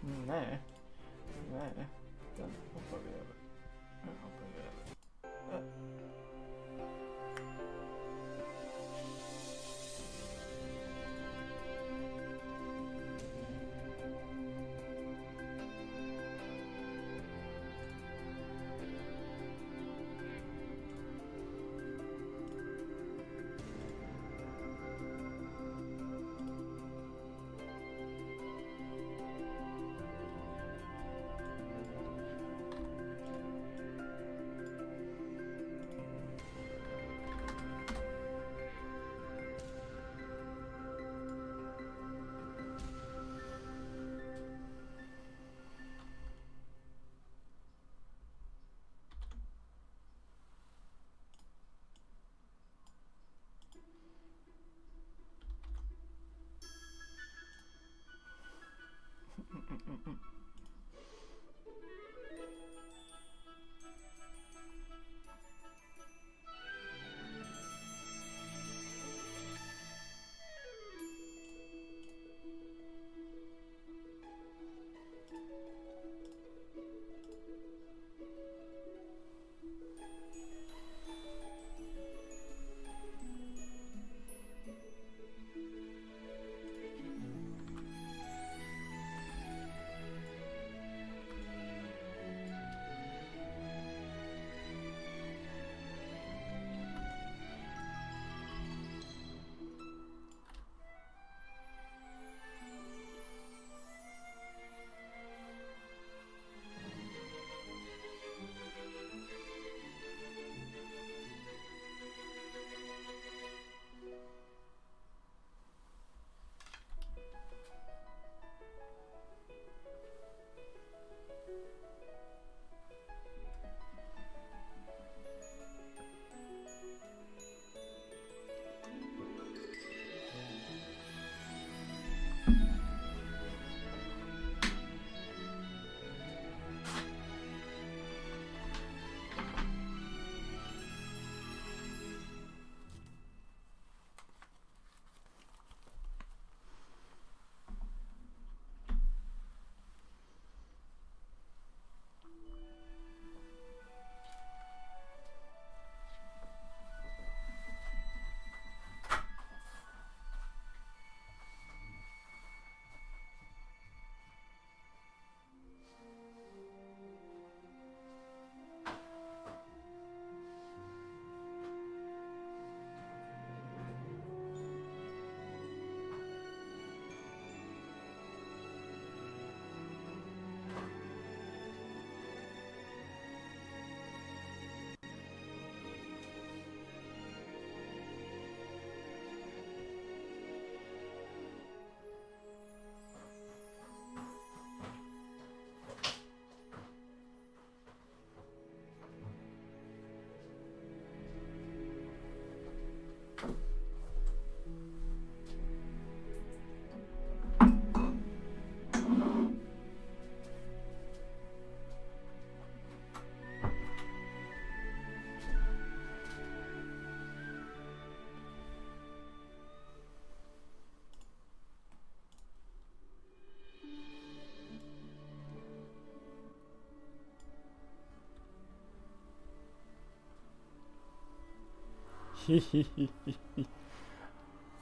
Nej. Nej. Den hoppar vi över. Den hoppar vi över.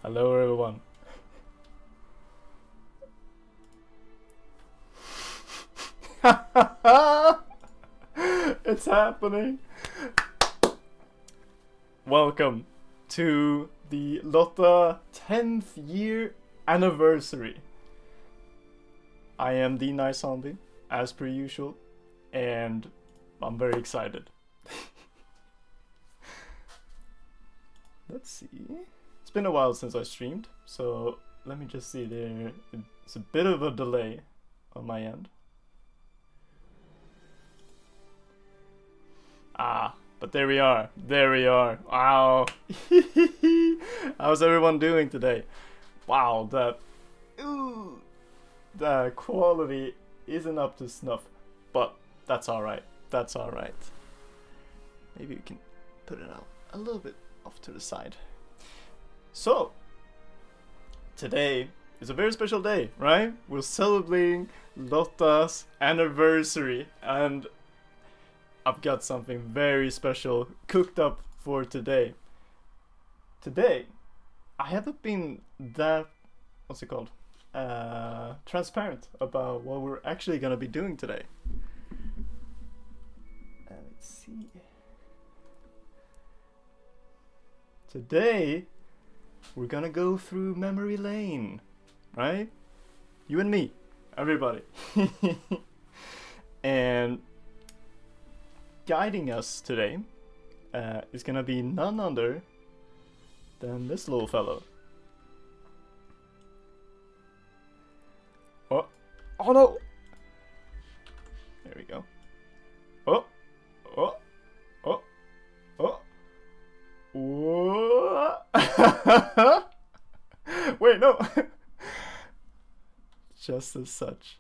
Hello everyone. It's happening. Welcome to the Lotta 10th year anniversary. I am the Nice Zombie, as per usual, and I'm very excited. Let's see. It's been a while since I streamed, so let me just see there. It's a bit of a delay on my end. Ah, but there we are. There we are. Wow. How's everyone doing today? Wow, the quality isn't up to snuff, but that's alright. That's alright. Maybe we can put it out a little bit off to the side. So, today it's a very special day, right? We're celebrating Lotta's anniversary, and I've got something very special cooked up for today. Today, I haven't been that, what's it called? Transparent about what we're actually gonna be doing today. Let's see. Today, we're gonna go through memory lane, right? You and me, everybody. And guiding us today is gonna be none other than this little fellow. Oh, oh no! There we go. Oh, oh, oh, oh. Whoa. Wait, no. Just as such.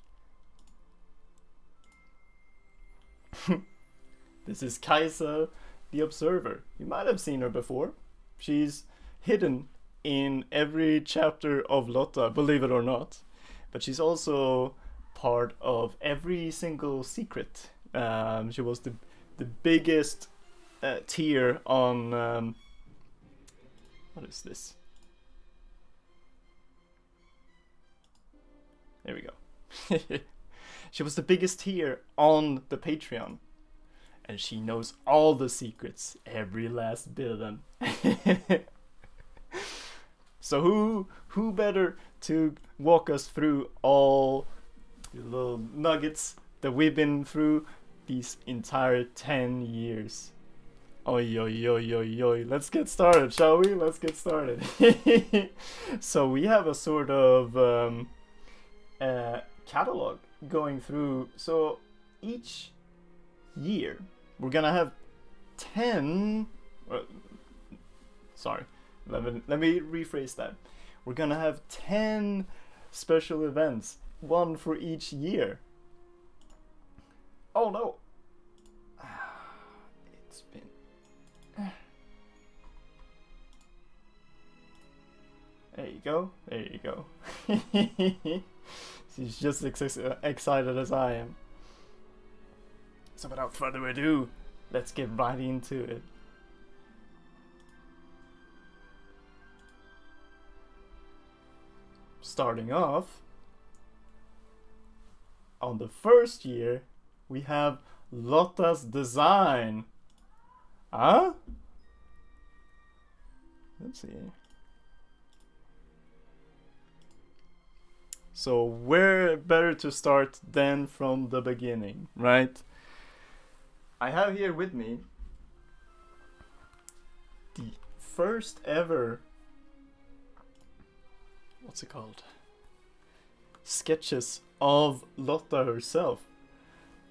This is Kaisa the Observer. You might have seen her before. She's hidden in every chapter of Lotta, believe it or not. But she's also part of every single secret. She was the biggest tier on what is this? There we go. She was the biggest tier on the Patreon, and she knows all the secrets, every last bit of them. So who better to walk us through all the little nuggets that we've been through these entire 10 years? Oi, oi, oi, oi, oi. Let's get started, shall we? Let's get started. So we have a sort of catalog going through. So each year we're gonna have 10. Sorry, let me rephrase that. We're gonna have 10 special events, one for each year. Oh no! It's been. There you go. There you go. She's just excited as I am. So without further ado, let's get right into it. Starting off, on the first year, we have Lotta's design. Huh? Let's see. So where better to start than from the beginning, right? I have here with me the first ever, what's it called? Sketches of Lotta herself.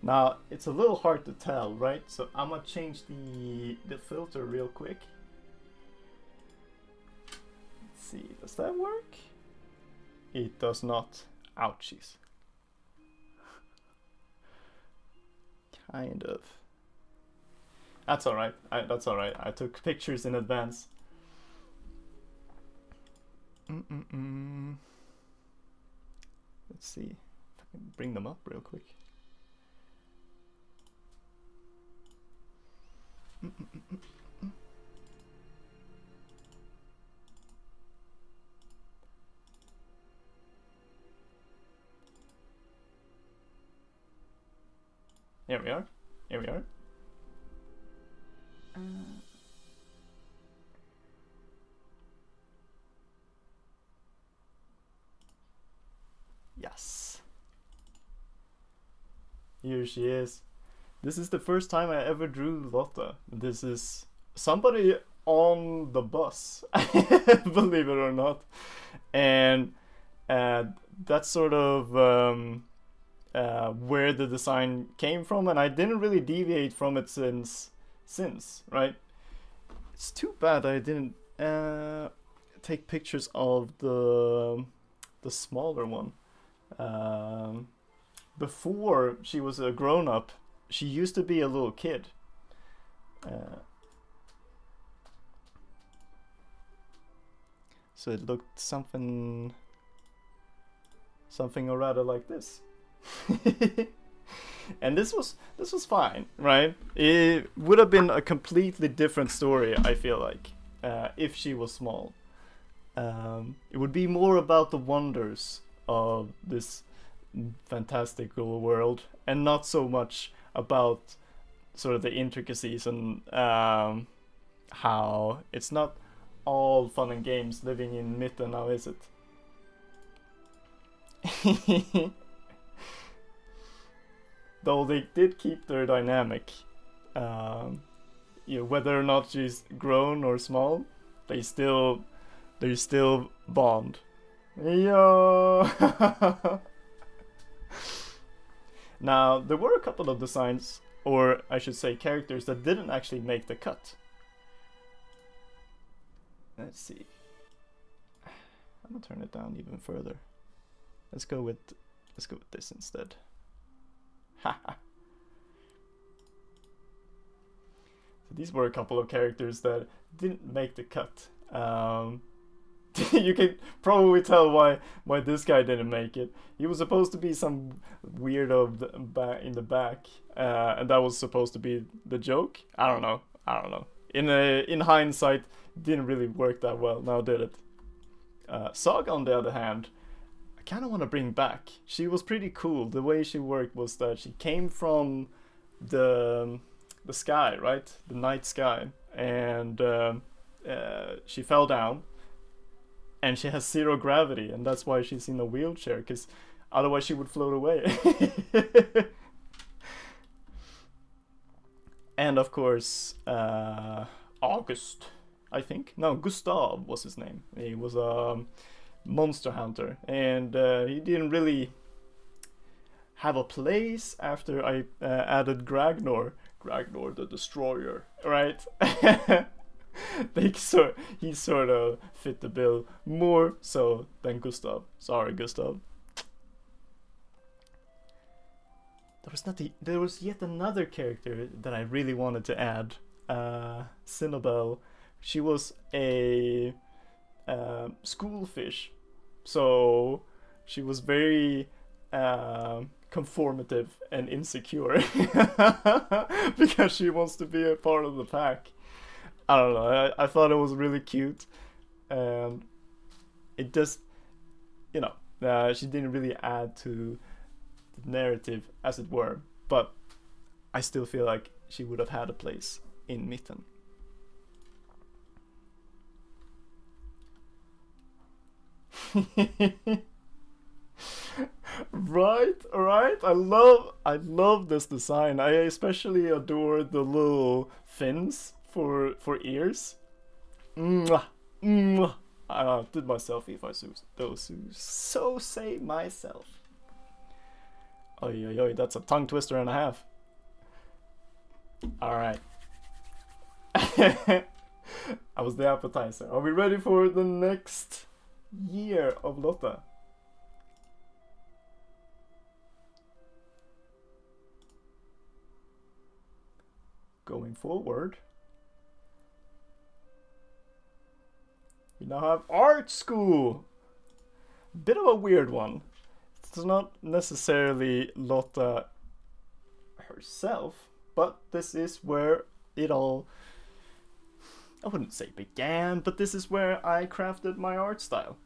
Now, it's a little hard to tell, right? So I'm gonna change the filter real quick. Let's see, does that work? It does not. Ouchies. Kind of. That's alright. That's alright. I took pictures in advance. Let's see if I can bring them up real quick. Here we are. Here we are. Yes. Here she is. This is the first time I ever drew Lotta. This is somebody on the bus, believe it or not. And that's sort of where the design came from, and I didn't really deviate from it since, right? It's too bad I didn't take pictures of the smaller one. Before she was a grown-up, she used to be a little kid. So it looked something something or rather like this. And this was fine, right? It would have been a completely different story, I feel like, if she was small. It would be more about the wonders of this fantastical world, and not so much about sort of the intricacies and how it's not all fun and games living in Mitten now, is it? Though they did keep their dynamic. Whether or not she's grown or small, they still bond. Yo. Now, there were a couple of designs, or I should say characters, that didn't actually make the cut. Let's see. I'm gonna turn it down even further. Let's go with this instead. Haha. So these were a couple of characters that didn't make the cut. You can probably tell why this guy didn't make it. He was supposed to be some weirdo in the back, and that was supposed to be the joke. I don't know. In hindsight, didn't really work that well. Now did it? Saga, on the other hand, I kind of want to bring back. She was pretty cool. The way she worked was that she came from the sky, right? The night sky, and she fell down. And she has 0 gravity, and that's why she's in a wheelchair, because otherwise she would float away. And of course, August, I think. No, Gustav was his name. He was a monster hunter, and he didn't really have a place after I added Gragnor the Destroyer, right? He sort of fit the bill more so than Gustav. Sorry, Gustav. There was yet another character that I really wanted to add. Cinnabelle. She was a schoolfish, so she was very conformative and insecure because she wants to be a part of the pack. I don't know. I thought it was really cute, and it just, she didn't really add to the narrative, as it were. But I still feel like she would have had a place in Mitten. Right. I love this design. I especially adore the little fins for ears. Mwah, mwah. I did myself if I so say myself. Oi, that's a tongue twister and a half. Alright. I was the appetizer. Are we ready for the next year of Lotta? Going forward, we now have art school. Bit of a weird one. It's not necessarily Lotta herself, but this is where it all, I wouldn't say began, but this is where I crafted my art style.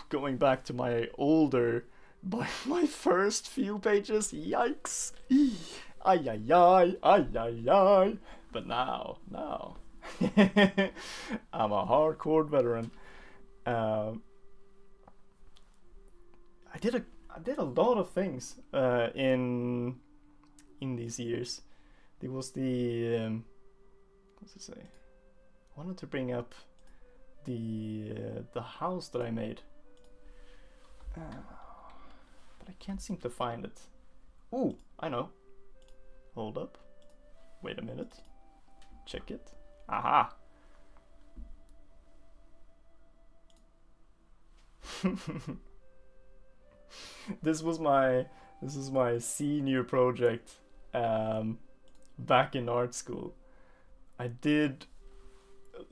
Going back to my my first few pages, yikes. Ay. But now. I'm a hardcore veteran. I did a lot of things in these years. There was the what's it say? I wanted to bring up the house that I made, but I can't seem to find it. Ooh, I know. Hold up. Wait a minute. Check it. Aha. This is my senior project back in art school. I did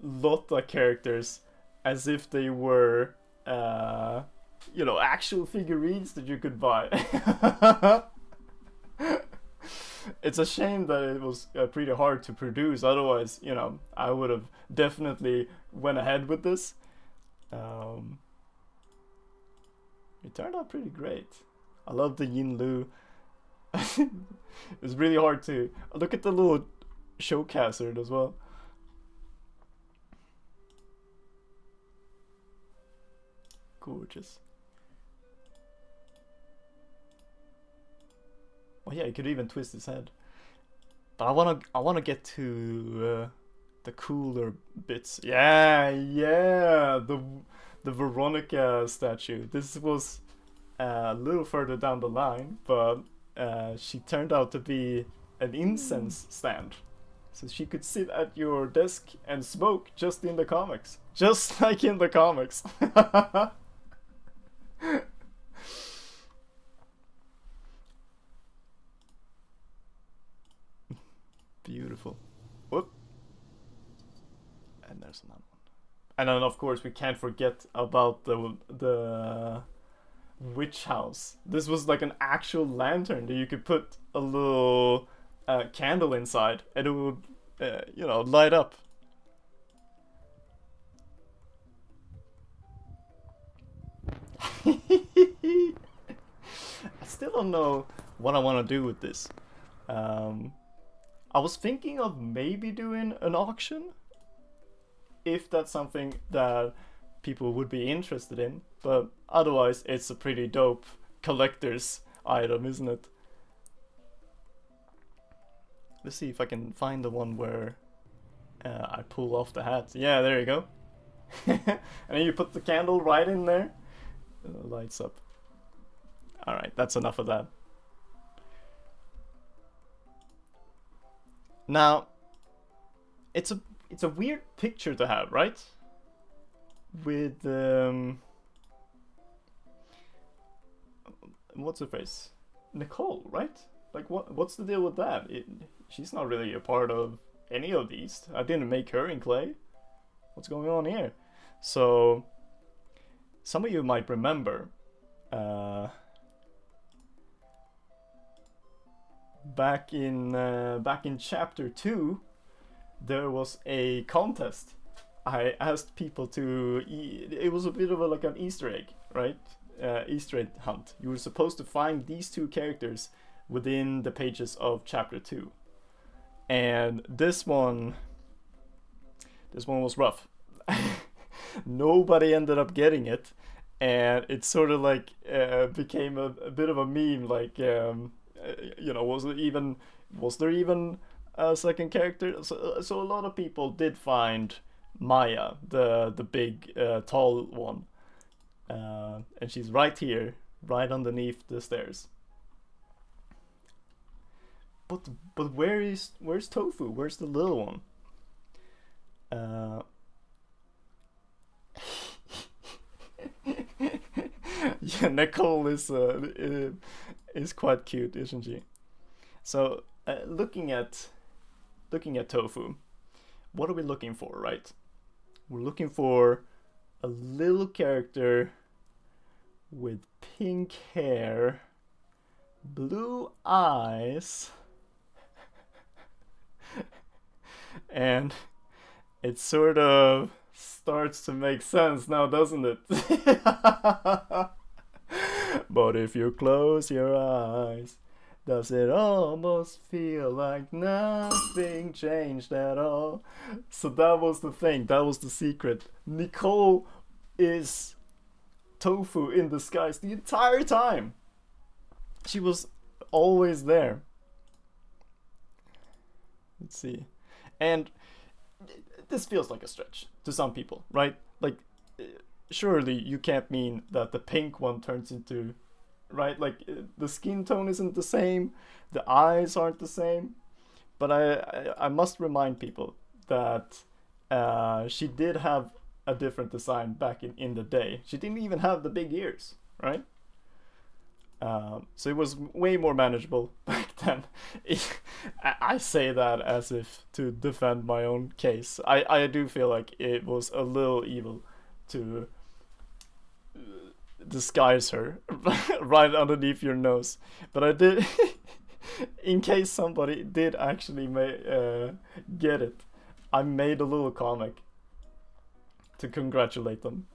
Lotta characters as if they were actual figurines that you could buy. It's a shame that it was pretty hard to produce. Otherwise, I would have definitely went ahead with this. It turned out pretty great. I love the Yin Lu. It's really hard to look at the little show hazard as well. Gorgeous. Oh yeah, you could even twist his head. But I wanna get to the cooler bits. Yeah, the Veronica statue. This was a little further down the line, but she turned out to be an incense stand. So she could sit at your desk and smoke just in the comics. Just like in the comics. Beautiful. Whoop. And there's another one. And then of course we can't forget about the witch house. This was like an actual lantern that you could put a little candle inside and it would light up. I still don't know what I want to do with this. I was thinking of maybe doing an auction, if that's something that people would be interested in, but otherwise it's a pretty dope collector's item, isn't it? Let's see if I can find the one where I pull off the hat. Yeah, there you go. And then you put the candle right in there and it lights up. Alright, that's enough of that. Now, it's a weird picture to have, right? With what's her face? Nicole, right? Like what's the deal with that? She's not really a part of any of these. I didn't make her in clay. What's going on here? So some of you might remember back in chapter 2 there was a contest. I asked people to it was a bit of like an Easter egg, right? Easter egg hunt. You were supposed to find these two characters within the pages of chapter 2, and this one was rough. Nobody ended up getting it, and it sort of like became a bit of a meme, like was there even a second character? So a lot of people did find Maya, the big tall one, and she's right here, right underneath the stairs. But where's Tofu? Where's the little one? Yeah, Nicole is quite cute, isn't she? So looking at Tofu, what are we looking for, right? We're looking for a little character with pink hair, blue eyes, and it sort of starts to make sense now, doesn't it? But if you close your eyes, does it almost feel like nothing changed at all? So that was the thing, that was the secret. Nicole is Tofu in disguise the entire time. She was always there. Let's see. And this feels like a stretch to some people, right? Like, surely you can't mean that the pink one turns into, right? Like, the skin tone isn't the same, the eyes aren't the same. But I must remind people that she did have a different design back in the day. She didn't even have the big ears, right? So it was way more manageable back then. I say that as if to defend my own case. I do feel like it was a little evil to disguise her right underneath your nose. But I did, in case somebody did actually get it, I made a little comic to congratulate them.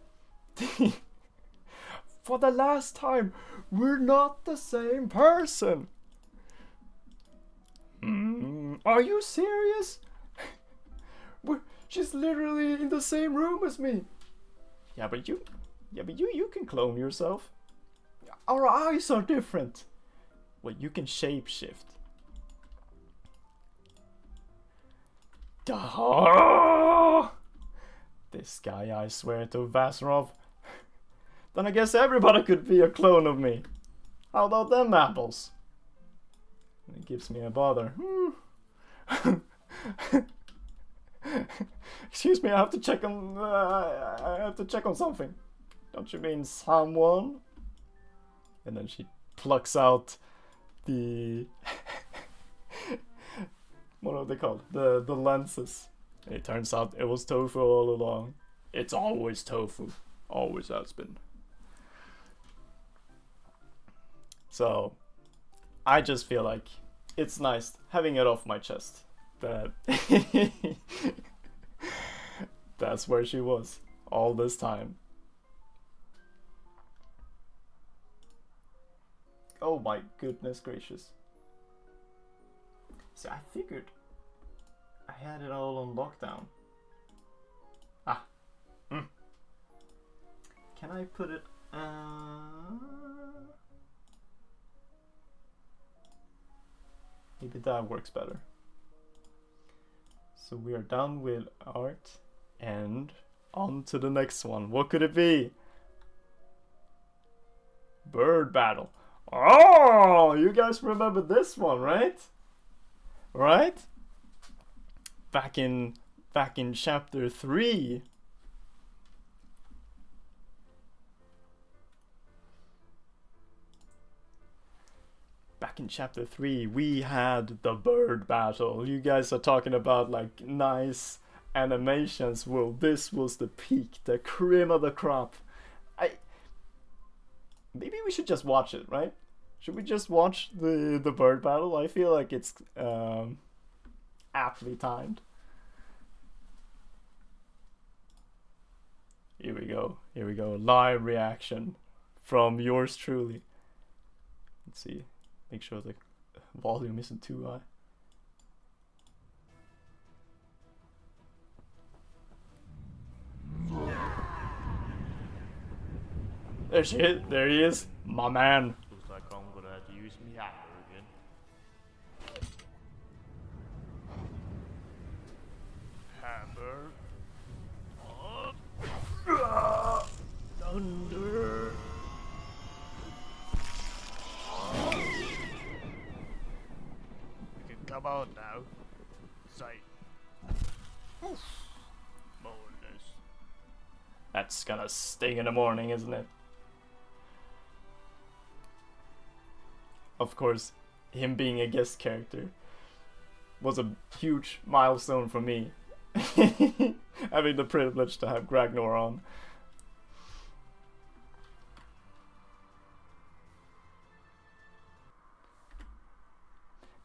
For the last time, we're not the same person. Are you serious? She's literally in the same room as me. Yeah, but you can clone yourself. Our eyes are different. Well, you can shapeshift. Duh. This guy, I swear to Vasarov. Then I guess everybody could be a clone of me. How about them apples? It gives me a bother. Excuse me, I have to check on. I have to check on something. Don't you mean someone? And then she plucks out the what are they called? The lenses. It turns out it was tofu all along. It's always tofu. Always has been. So I just feel like it's nice having it off my chest that that's where she was all this time. Oh my goodness gracious. See, I figured I had it all on lockdown. Can I put it maybe that works better. So we are done with art and on to the next one. What could it be? Bird battle. Oh, you guys remember this one, right? Right? Back in chapter 3. Back in chapter 3, we had the bird battle. You guys are talking about like nice animations. Well, this was the peak, the cream of the crop. Maybe we should just watch it, right? Should we just watch the bird battle? I feel like it's aptly timed. Here we go. Here we go. Live reaction from yours truly. Let's see. Make sure the volume isn't too high. There she is. There he is. My man. Looks like I'm gonna have to use my hammer again. Hammer. Thunder. We can come on now. Say. Bonus. That's gonna sting in the morning, isn't it? Of course, him being a guest character was a huge milestone for me. Having the privilege to have Ragnar on.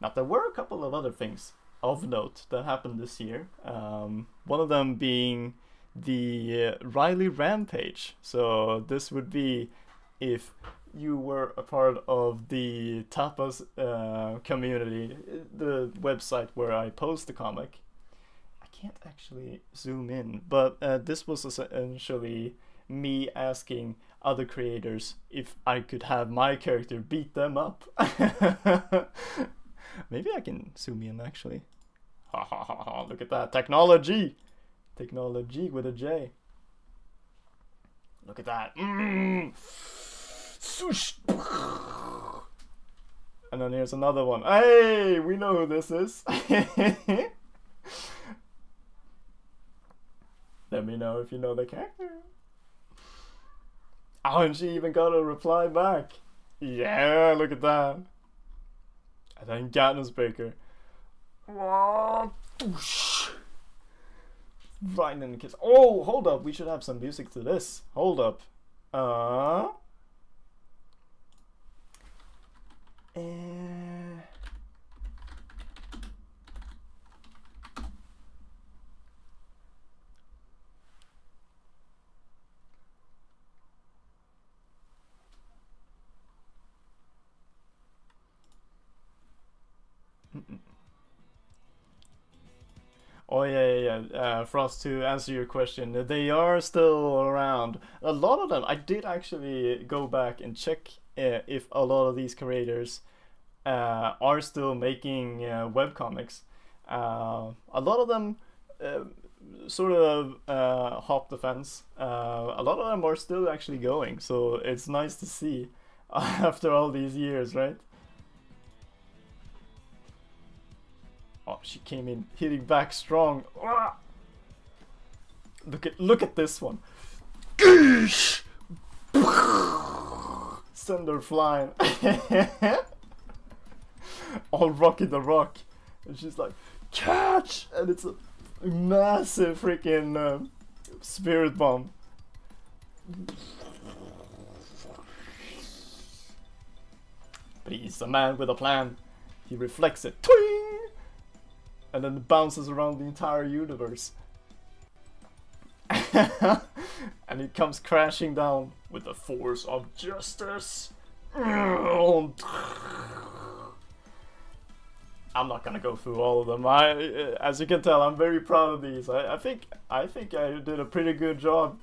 Now, there were a couple of other things of note that happened this year. One of them being the Riley Rampage. So this would be if you were a part of the Tapas community, the website where I post the comic. I can't actually zoom in, but this was essentially me asking other creators if I could have my character beat them up. Maybe I can zoom in actually. Ha ha ha ha, look at that. Technology! Technology with a J. Look at that. Swoosh. And then here's another one. Hey, we know who this is. Let me know if you know the character. Oh, and she even got a reply back. Yeah, look at that. And then Gatnesbaker. Right in the kiss. Oh, hold up. We should have some music to this. Hold up. Uh, Oh yeah. Frost, to answer your question, they are still around. A lot of them. I did actually go back and check if a lot of these creators are still making webcomics. A lot of them sort of hop the fence. A lot of them are still actually going, so it's nice to see after all these years, right? Oh, she came in hitting back strong. Ah! Look at this one. Send her flying. All Rocky the Rock. And she's like, catch! And it's a massive freaking spirit bomb. But he's a man with a plan. He reflects it. Twing! And then it bounces around the entire universe. And it comes crashing down with the force of justice. I'm not gonna go through all of them. As you can tell, I'm very proud of these. I think I did a pretty good job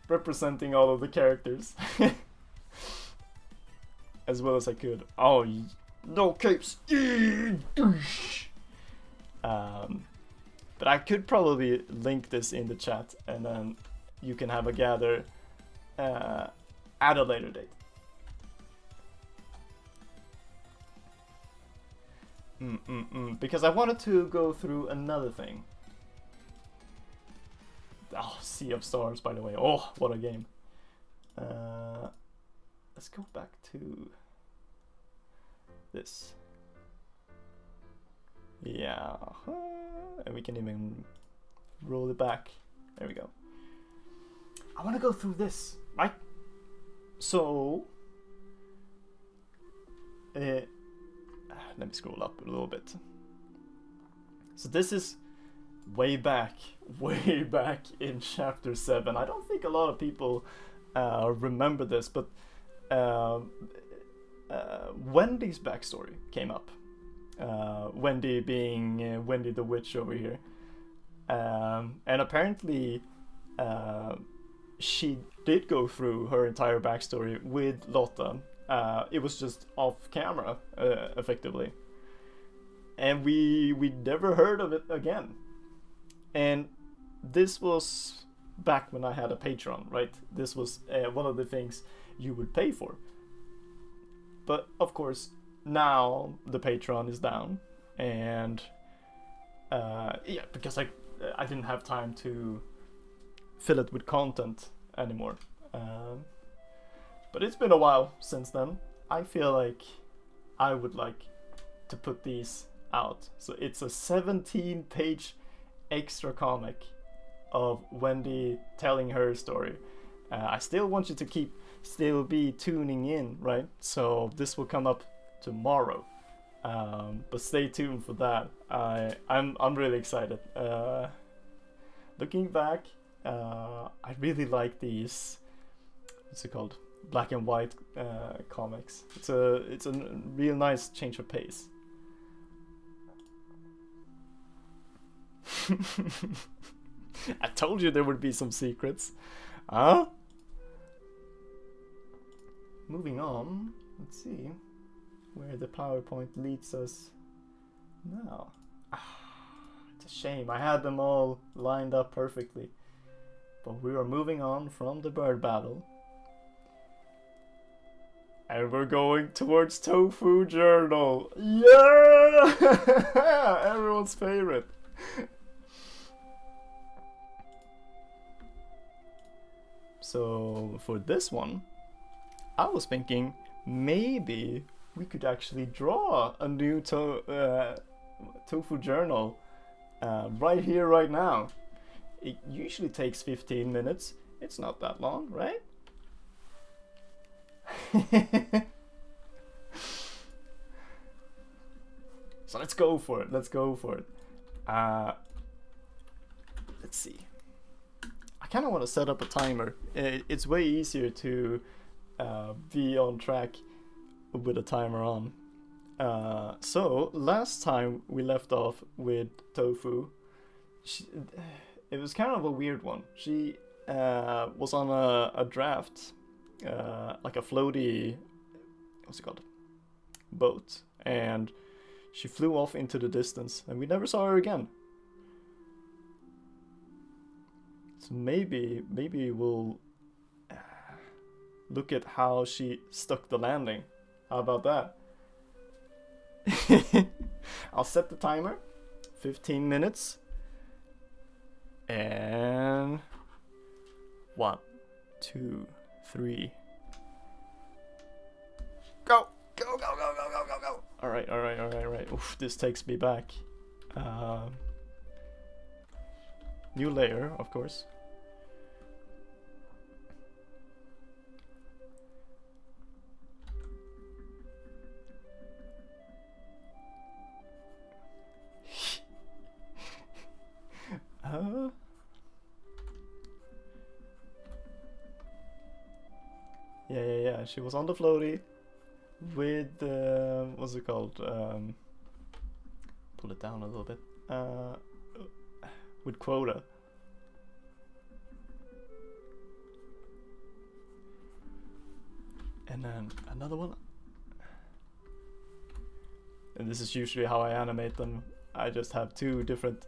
representing all of the characters as well as I could. Oh, no capes. But I could probably link this in the chat, and then you can have a gather at a later date. Because I wanted to go through another thing. Oh, Sea of Stars, by the way. Oh, what a game. Let's go back to this. Yeah, and we can even roll it back. There we go. I want to go through this, right? So, let me scroll up a little bit. So this is way back in chapter 7. I don't think a lot of people remember this, but Wendy's backstory came up. Wendy being Wendy the Witch over here. And apparently she did go through her entire backstory with Lotta. It was just off camera, effectively. And we never heard of it again. And this was back when I had a Patreon, right? This was one of the things you would pay for. But of course, now the Patreon is down, and yeah, because I didn't have time to fill it with content anymore. But it's been a while since then. I feel like I would like to put these out. So it's a 17-page extra comic of Wendy telling her story. I still want you to still be tuning in, right? So this will come up tomorrow, but stay tuned for that. I'm really excited. Looking back, I really like these, what's it called, black and white comics. It's a real nice change of pace. I told you there would be some secrets. Huh? Moving on, let's see where the PowerPoint leads us now. It's a shame, I had them all lined up perfectly. But we are moving on from the bird battle. And we're going towards Tofu Journal. Yeah! Everyone's favorite. So for this one, I was thinking maybe we could actually draw a new Tofu Journal right here, right now. It usually takes 15 minutes. It's not that long, right? So let's go for it. Let's go for it. Let's see. I kind of want to set up a timer. It's way easier to be on track with a timer on. So last time we left off with Tofu. It was kind of a weird one. She was on a draft, like a floaty, what's it called, boat, and she flew off into the distance, and we never saw her again. So maybe we'll look at how she stuck the landing. How about that? I'll set the timer, 15 minutes, and 1, 2, 3. Go! Go, go, go, go, go, go, go! Alright. Oof, this takes me back. New layer, of course. Yeah. She was on the floaty with what's it called? Pull it down a little bit. With quota. And then another one. And this is usually how I animate them. I just have 2 different.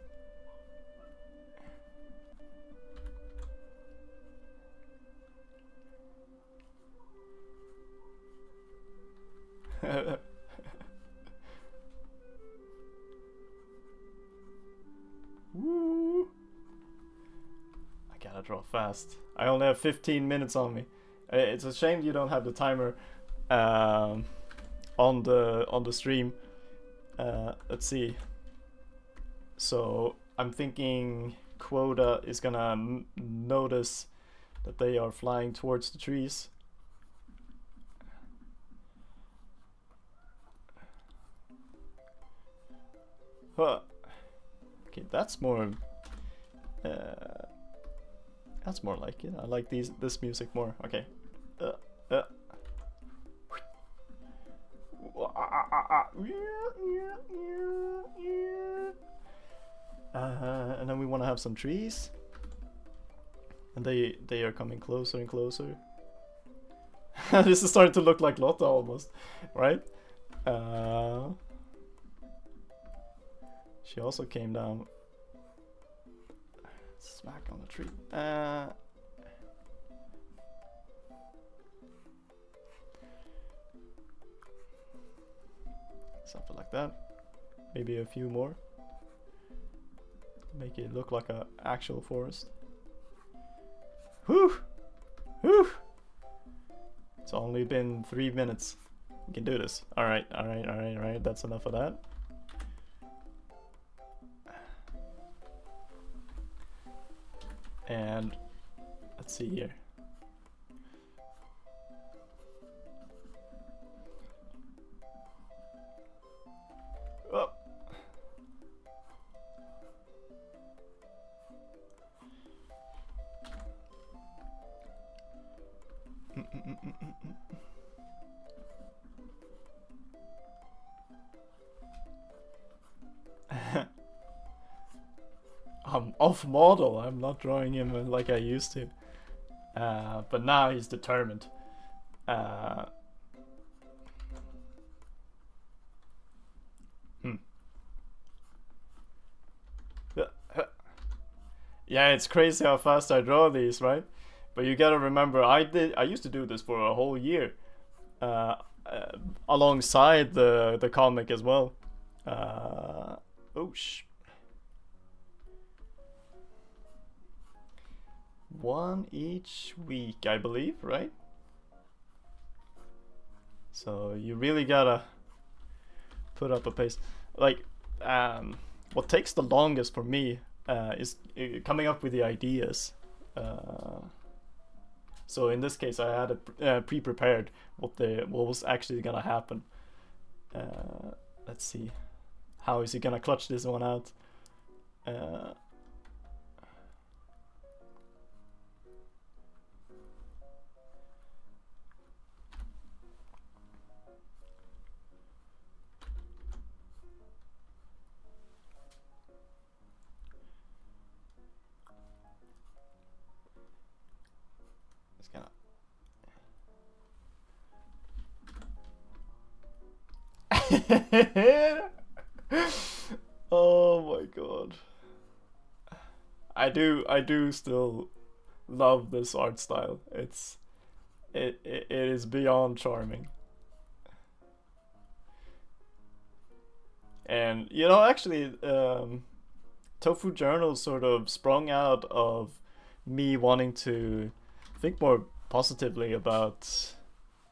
Woo! I gotta draw fast. I only have 15 minutes on me. It's a shame you don't have the timer on the stream. Let's see. So I'm thinking quota is gonna notice that they are flying towards the trees. Huh. Okay, that's more like it. I like this music more. Okay. And then we want to have some trees, and they are coming closer and closer. This is starting to look like Lotta almost, right? She also came down. Smack on the tree. Something like that. Maybe a few more. Make it look like an actual forest. Whew! Whew! It's only been 3 minutes. We can do this. Alright. That's enough of that. And let's see here. Oh. I'm off model. I'm not drawing him like I used to. But now he's determined. Yeah, it's crazy how fast I draw these, right? But you gotta remember, I used to do this for a whole year, alongside the comic as well. One each week, I believe, right? So you really gotta put up a pace. Like, what takes the longest for me is coming up with the ideas. So in this case, I had it pre-prepared what was actually gonna happen. Let's see. How is he gonna clutch this one out? It's gonna. Oh my god. I do still love this art style. It is beyond charming. And you know, actually, Tofu Journal sort of sprung out of me wanting to think more positively about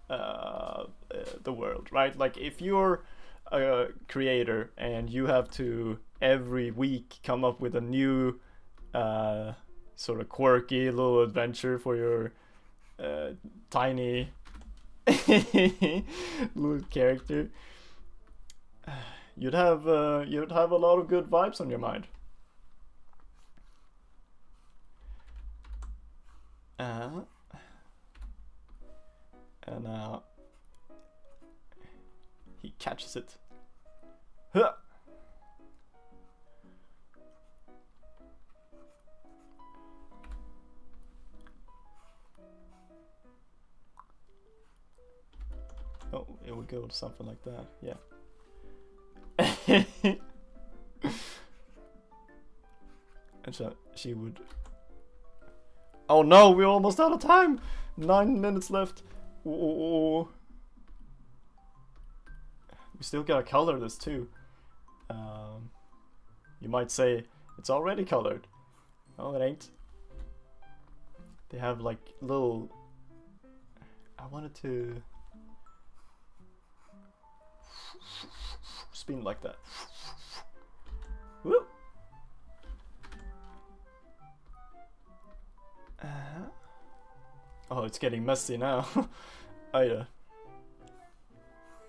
the world, right? Like if you're a creator and you have to every week come up with a new sort of quirky little adventure for your tiny little character, you'd have a lot of good vibes on your mind. And he catches it. Huh. Oh, it would go to something like that, yeah. And so she would. Oh no, we're almost out of time! 9 minutes left. Oh. We still gotta color this too. You might say it's already colored. No, it ain't. They have like little. I wanted to spin like that. Woo! Oh, it's getting messy now. Oh yeah.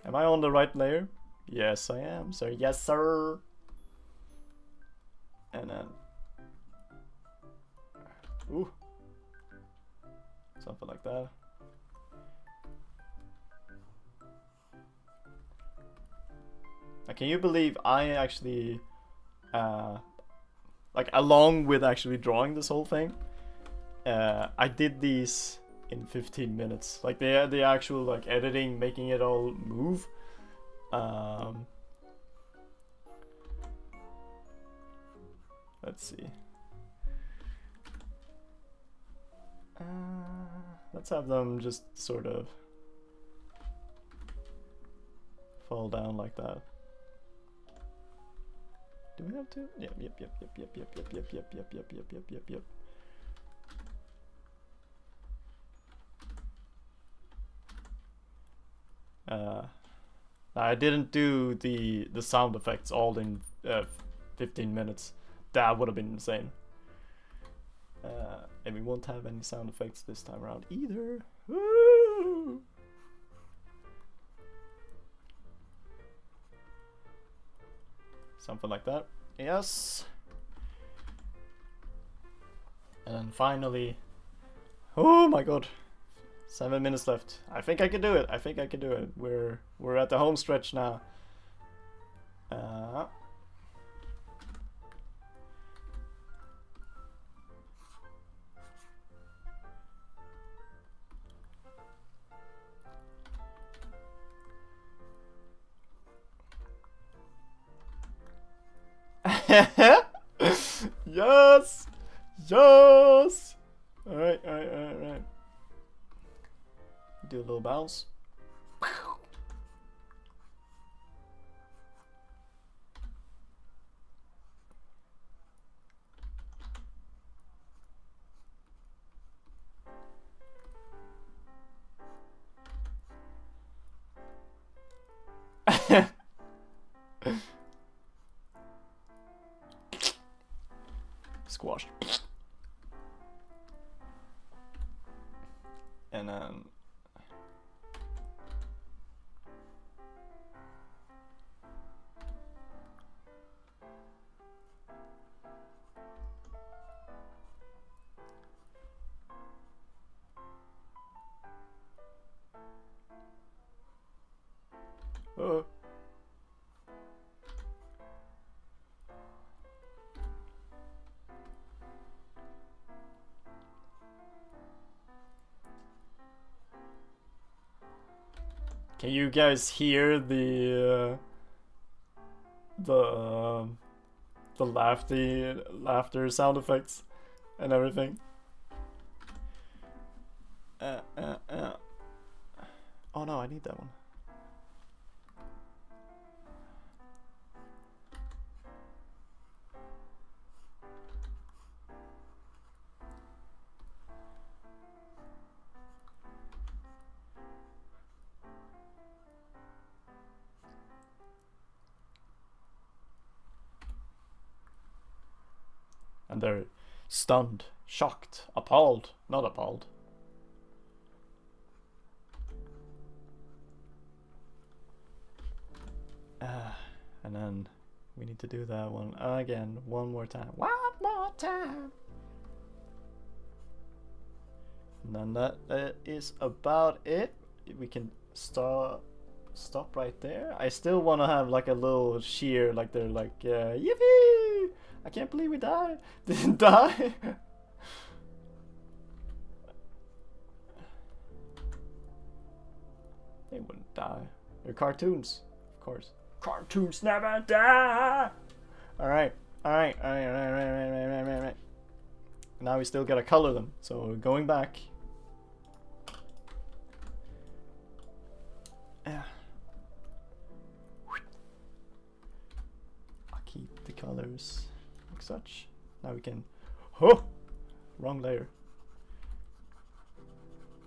Am I on the right layer? Yes, I am, sir. Yes, sir. And then, ooh, something like that. Now, can you believe I actually, like, along with actually drawing this whole thing, I did these in 15 minutes. Like the actual like editing, making it all move. Let's see. Let's have them just sort of fall down like that. Do we have to? Yep. I didn't do the sound effects all in 15 minutes. That would have been insane. And we won't have any sound effects this time around either. Woo! Something like that. Yes. And then finally, oh my god, 7 minutes left. I think I can do it. I think I can do it. We're at the home stretch now. Yes! Yes! Alright. Do a little bounce. Squash. And then Can you guys hear the laughter sound effects and everything? Oh no, I need that one. And they're stunned, shocked, appalled, not appalled. And then we need to do that one again, one more time. One more time. And then that is about it. We can stop right there. I still want to have like a little cheer, like they're like, yippee! I can't believe we died. Didn't die. They wouldn't die. They're cartoons, of course. Cartoons never die. Alright. Now we still gotta color them. So going back. Yeah. I'll keep the colors like such. Now we can. Oh! Wrong layer.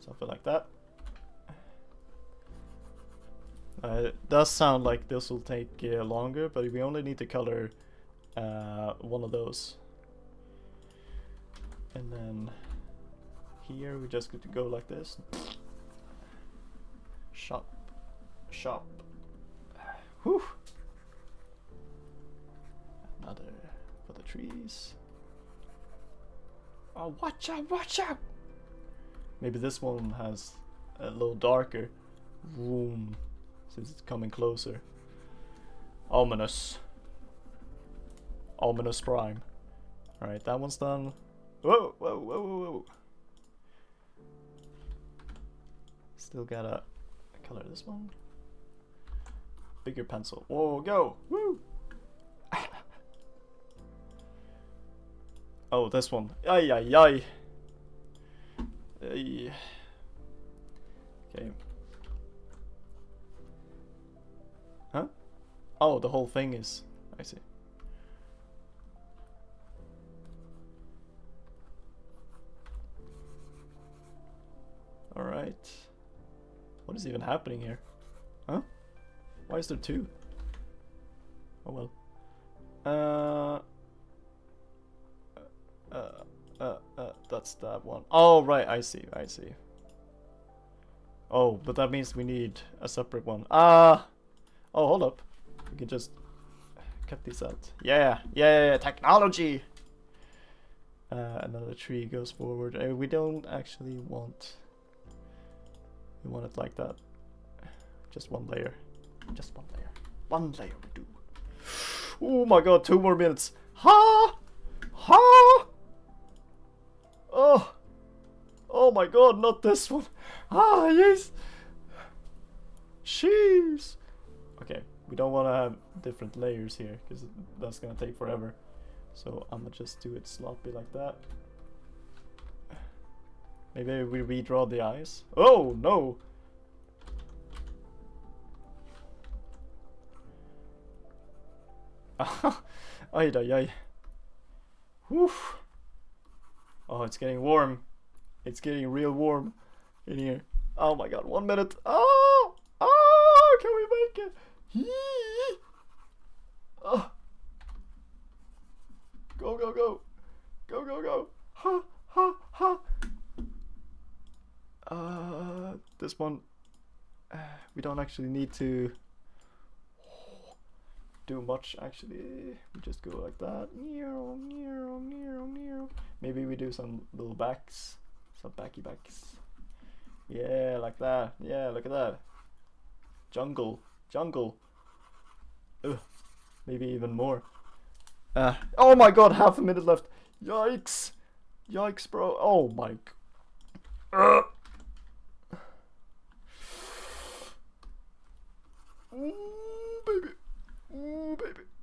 Something like that. It does sound like this will take longer, but we only need to color one of those. And then here we just get to go like this. Shop. Whew. Another for the trees. Oh, watch out! Maybe this one has a little darker. Vroom. Since it's coming closer. Ominous Prime. Alright, that one's done. Whoa. Still gotta color this one. Bigger pencil. Whoa, go! Woo! Oh, this one. Ay. Okay. Huh? Oh, the whole thing is. I see. Alright. What is even happening here? Huh? Why is there two? Oh well. That's that one. Oh, right, I see. Oh, but that means we need a separate one. Oh, hold up. We can just cut these out. Yeah, technology! Another tree goes forward. We don't actually want... We want it like that. Just one layer. One layer we do. Oh my god, 2 more minutes. Ha! Oh my god, not this one. Ah, yes. Jeez. Okay, we don't want to have different layers here because that's gonna take forever. So I'm gonna just do it sloppy like that. Maybe we redraw the eyes. Oh no! Ay. Whew. Oh, it's getting warm. It's getting real warm in here. Oh my god, 1 minute. Oh, can we make it? Oh. Go. Ha. This one, we don't actually need to do much actually. We just go like that. Maybe we do some little backs, some backy backs. Yeah, like that. Yeah, look at that. Jungle. Ugh. Maybe even more. Oh my god, half a minute left. Yikes, bro. Oh my.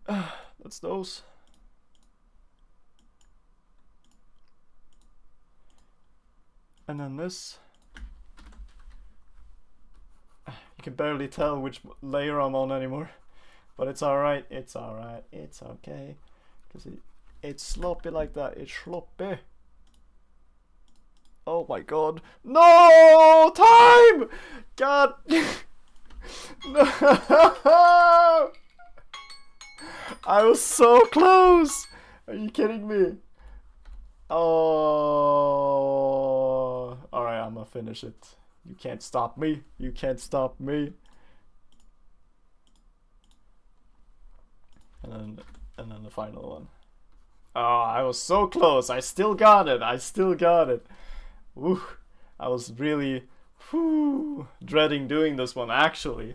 That's those. And then this. You can barely tell which layer I'm on anymore. But it's alright, it's alright, it's okay. Because it's sloppy like that, it's sloppy. Oh my god. No! Time! God! No! I was so close! Are you kidding me? Oh. Alright, I'm gonna finish it. You can't stop me. You can't stop me. And then the final one. Oh, I was so close. I still got it. I still got it. Woo. I was really dreading doing this one actually,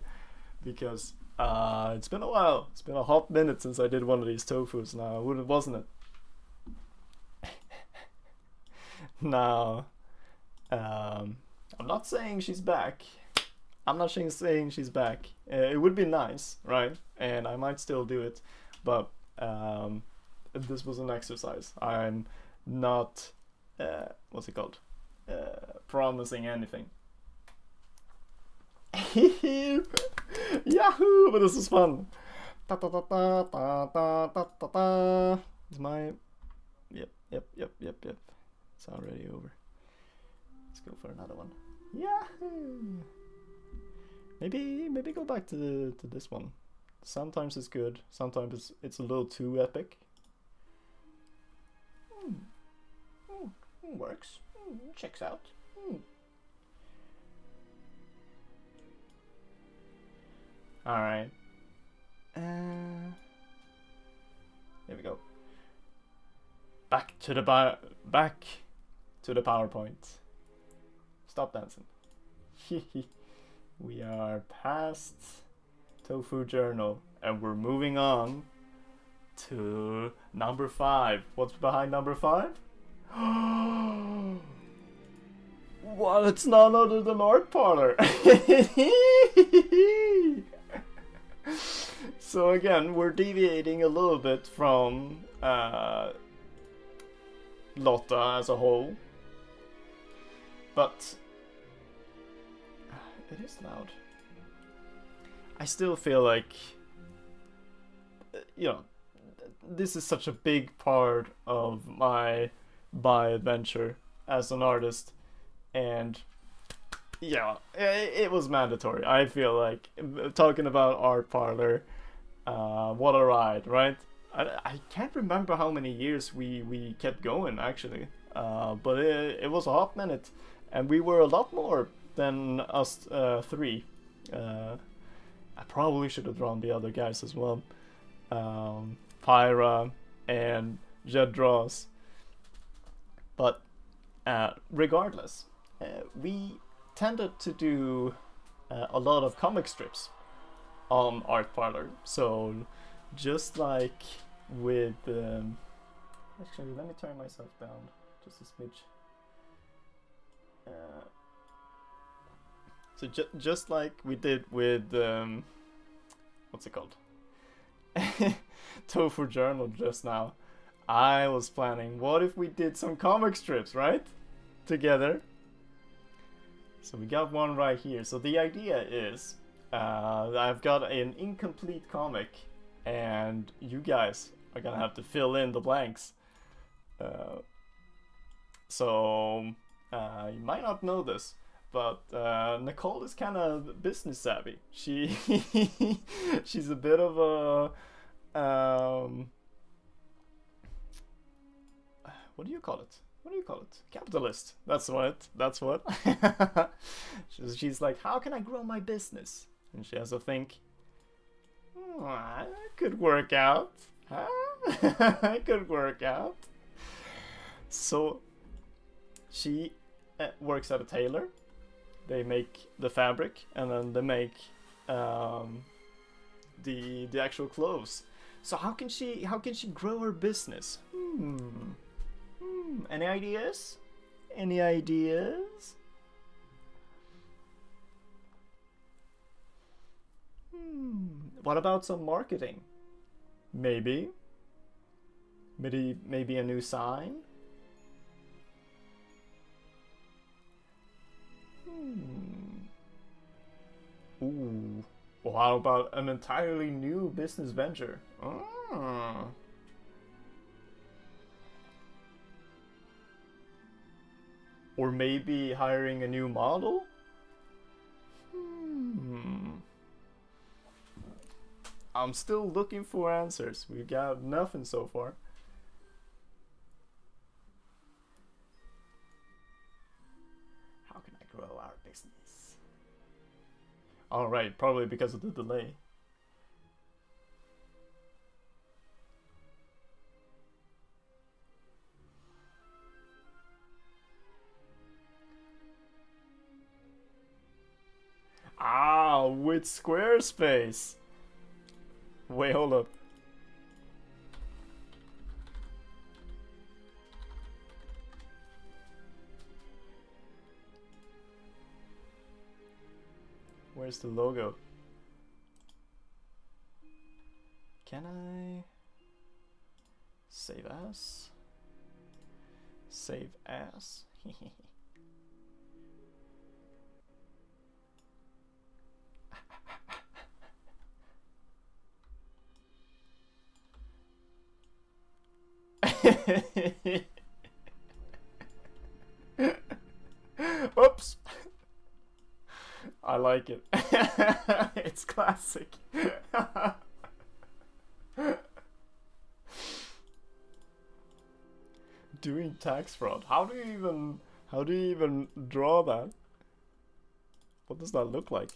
because it's been a while. It's been a hot minute since I did one of these tofus now, wasn't it? Now, I'm not saying she's back. I'm not saying she's back. It would be nice, right? And I might still do it, but this was an exercise. I'm not, what's it called? Promising anything. Yahoo! But this is fun. Is my... Yep. It's already over. Let's go for another one. Yahoo! Maybe go back to this one. Sometimes it's good. Sometimes it's a little too epic. Works. Checks out. All right. Here we go. Back to the PowerPoint. Stop dancing. We are past Tofu Journal and we're moving on to number 5. What's behind number 5? Well, it's none other than Art Parlor. So again, we're deviating a little bit from Lotta as a whole, but it is loud. I still feel like, this is such a big part of my adventure as an artist, and yeah, it was mandatory. I feel like talking about Art Parlor, what a ride, right? I can't remember how many years we kept going actually, but it was a hot minute, and we were a lot more than us 3. I probably should have drawn the other guys as well, Pyra and Jedros, but regardless, we tended to do a lot of comic strips on Art Parlor. So just like with actually, let me turn myself down just a smidge. So just like we did with what's it called? Tofu Journal just now, I was planning, what if we did some comic strips, right? Together. So we got one right here. So the idea is, I've got an incomplete comic, and you guys are gonna have to fill in the blanks. So you might not know this, but Nicole is kind of business savvy. She's a bit of a what do you call it? Capitalist. That's what. She's like, how can I grow my business? And she has to think, that could work out. Huh? It could work out. So she works at a tailor. They make the fabric, and then they make the actual clothes. So how can she grow her business? Any ideas? What about some marketing? Maybe. Maybe a new sign? Ooh. Well, how about an entirely new business venture? Ah. Or maybe hiring a new model? I'm still looking for answers. We got nothing so far. How can I grow our business? Alright, probably because of the delay. Ah, with Squarespace. Wait, hold up. Where's the logo? Can I save as? Save as? Oops. I like it. It's classic. Doing tax fraud. How do you even draw that? What does that look like?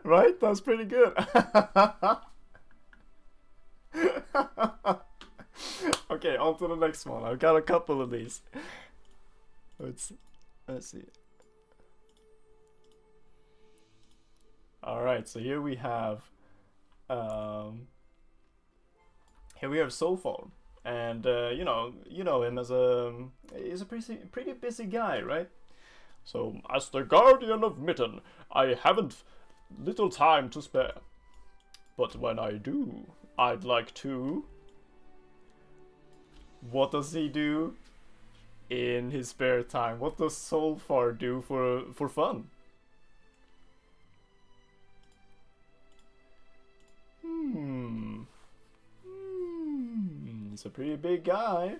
Right? That's pretty good. Okay, on to the next one. I've got a couple of these. Let's see. All right, so here we have Soulfall, and you know him as he's a pretty busy guy, right? So, as the guardian of Mitten, I haven't little time to spare. But when I do, I'd like to... What does he do in his spare time? What does Solfar do for fun? He's a pretty big guy.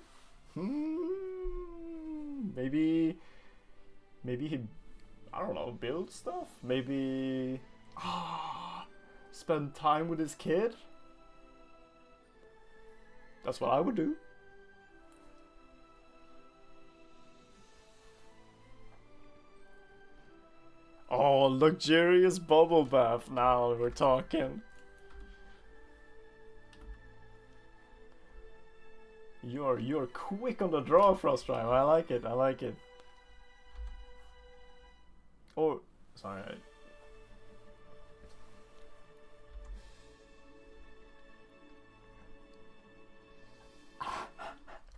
Maybe he, I don't know, build stuff? Maybe spend time with his kid? That's what I would do. Oh, luxurious bubble bath. Now we're talking. You're quick on the draw, Frostrime. I like it. I like it. Oh, sorry.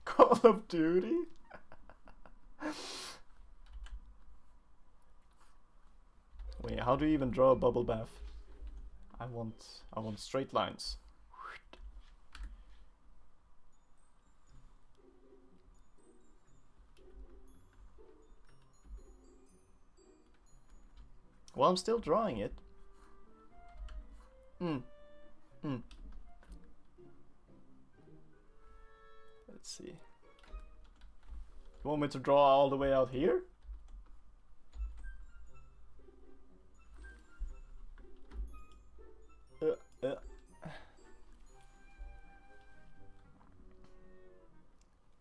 Call of Duty? Wait, how do you even draw a bubble bath? I want straight lines. Well, I'm still drawing it. Let's see. You want me to draw all the way out here? Let's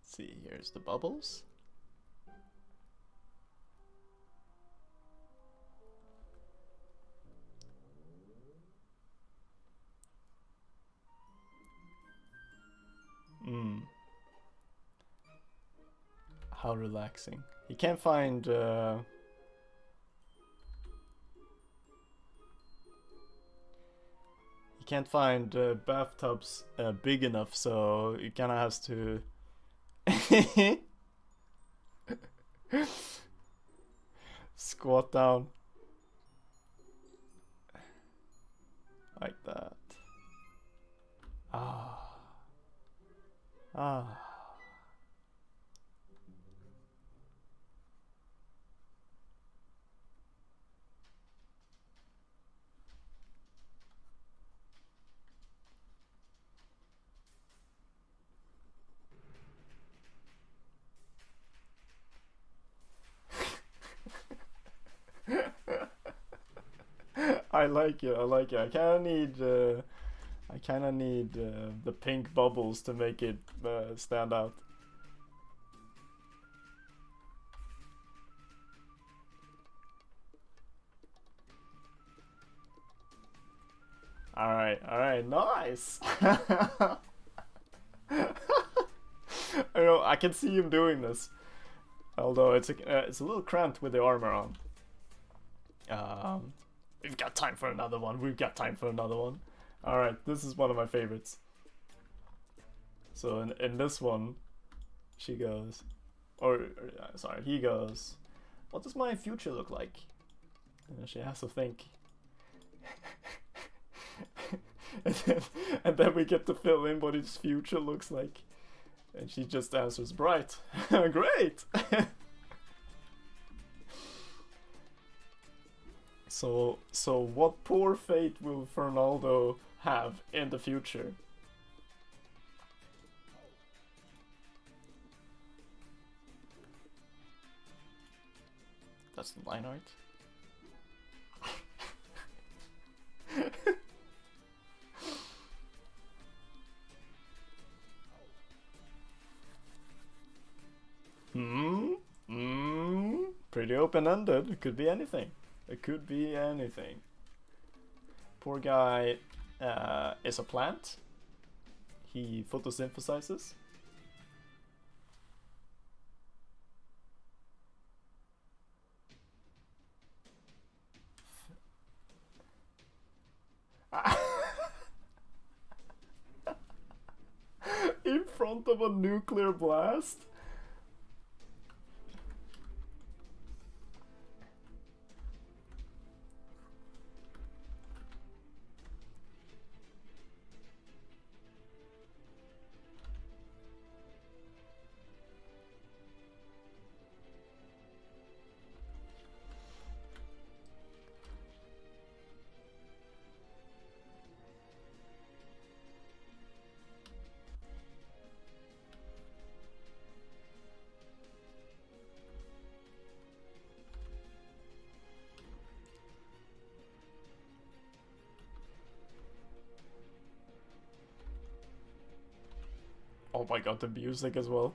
see, here's the bubbles. How relaxing. He can't find can't find bathtubs big enough, so it kind of has to squat down like that. Ah, ah. I like it. I like it. I kind of need. I kind of need the pink bubbles to make it stand out. All right, nice. I know. I can see him doing this, although it's a little cramped with the armor on. We've got time for another one. We've got time for another one. All right, this is one of my favorites. So in this one, she goes, sorry, he goes, what does my future look like? And she has to think. and then we get to fill in what his future looks like. And she just answers, bright. Great! So what poor fate will Fernaldo have in the future? That's the line art. Pretty open-ended. It could be anything. It could be anything. Poor guy is a plant. He photosynthesizes. In front of a nuclear blast? Oh my god, the music as well.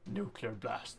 Nuclear blast.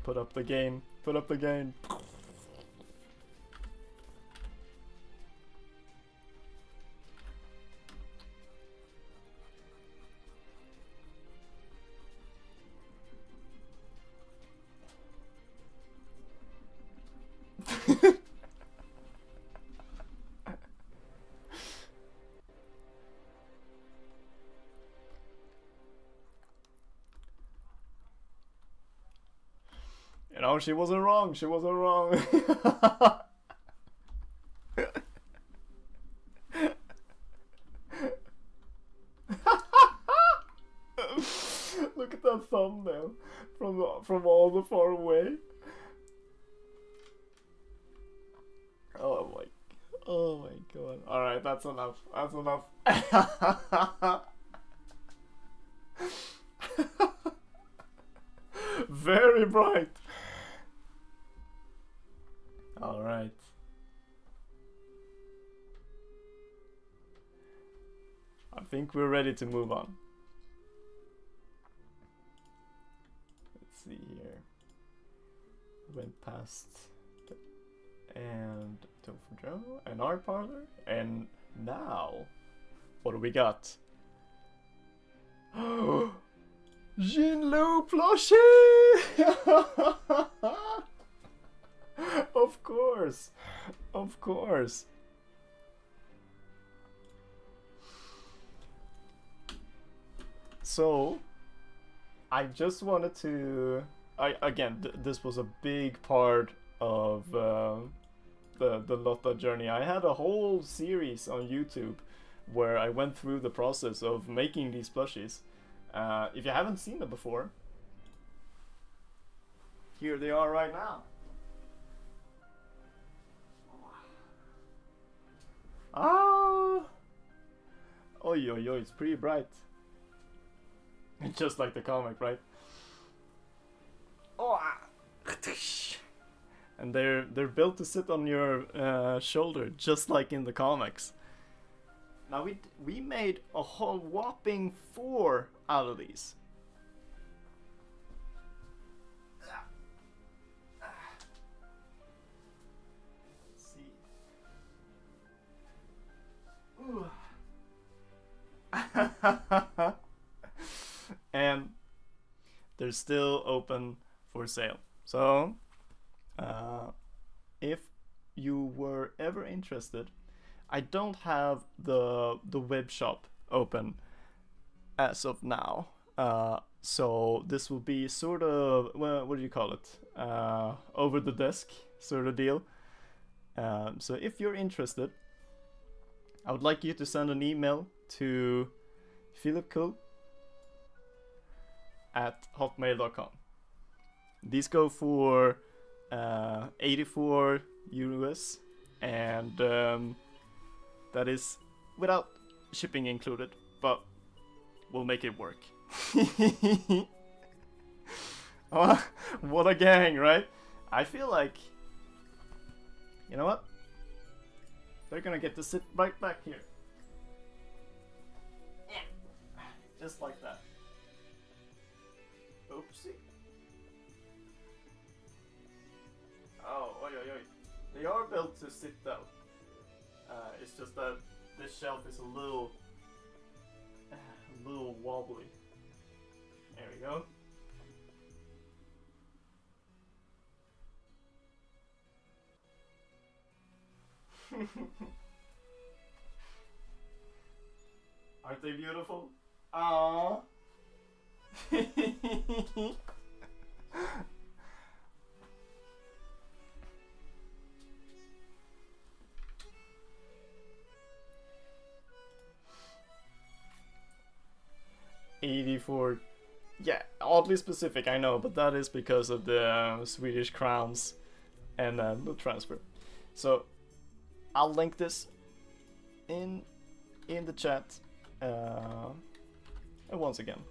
Put up the gain. Put up the gain. No, she wasn't wrong. She wasn't wrong. Look at that thumbnail from all the far away. Oh my god. All right, that's enough. That's enough. Very bright. All right. I think we're ready to move on. Let's see here. Went past and Topher Joe and Art Parlor, and now what do we got? Jinlu plushie! Of course, of course. So, I just wanted to. This was a big part of the Lotta journey. I had a whole series on YouTube where I went through the process of making these plushies. If you haven't seen them before, here they are right now. Ah! Oi, oi, oi, it's pretty bright. Just like the comic, right? Oh! And they're built to sit on your shoulder, just like in the comics. Now we made a whole whopping 4 out of these. Let's see. Ooh. And they're still open for sale. So, if you were ever interested, I don't have the web shop open as of now. So this will be sort of, well, what do you call it? Over the desk sort of deal. So if you're interested, I would like you to send an email to philipcool@hotmail.com. These go for 84 euros, and that is without shipping included, but we'll make it work. Oh, what a gang, right? I feel like, you know what? They're gonna get to sit right back here. Yeah. Just like that. Oopsie. Oh, oi, oi, oi. They are built to sit down. It's just that this shelf is a little wobbly. There we go. Aren't they beautiful? Aww. 84. Yeah, oddly specific, I know, but that is because of the Swedish crowns and the transfer. So I'll link this in the chat. And once again.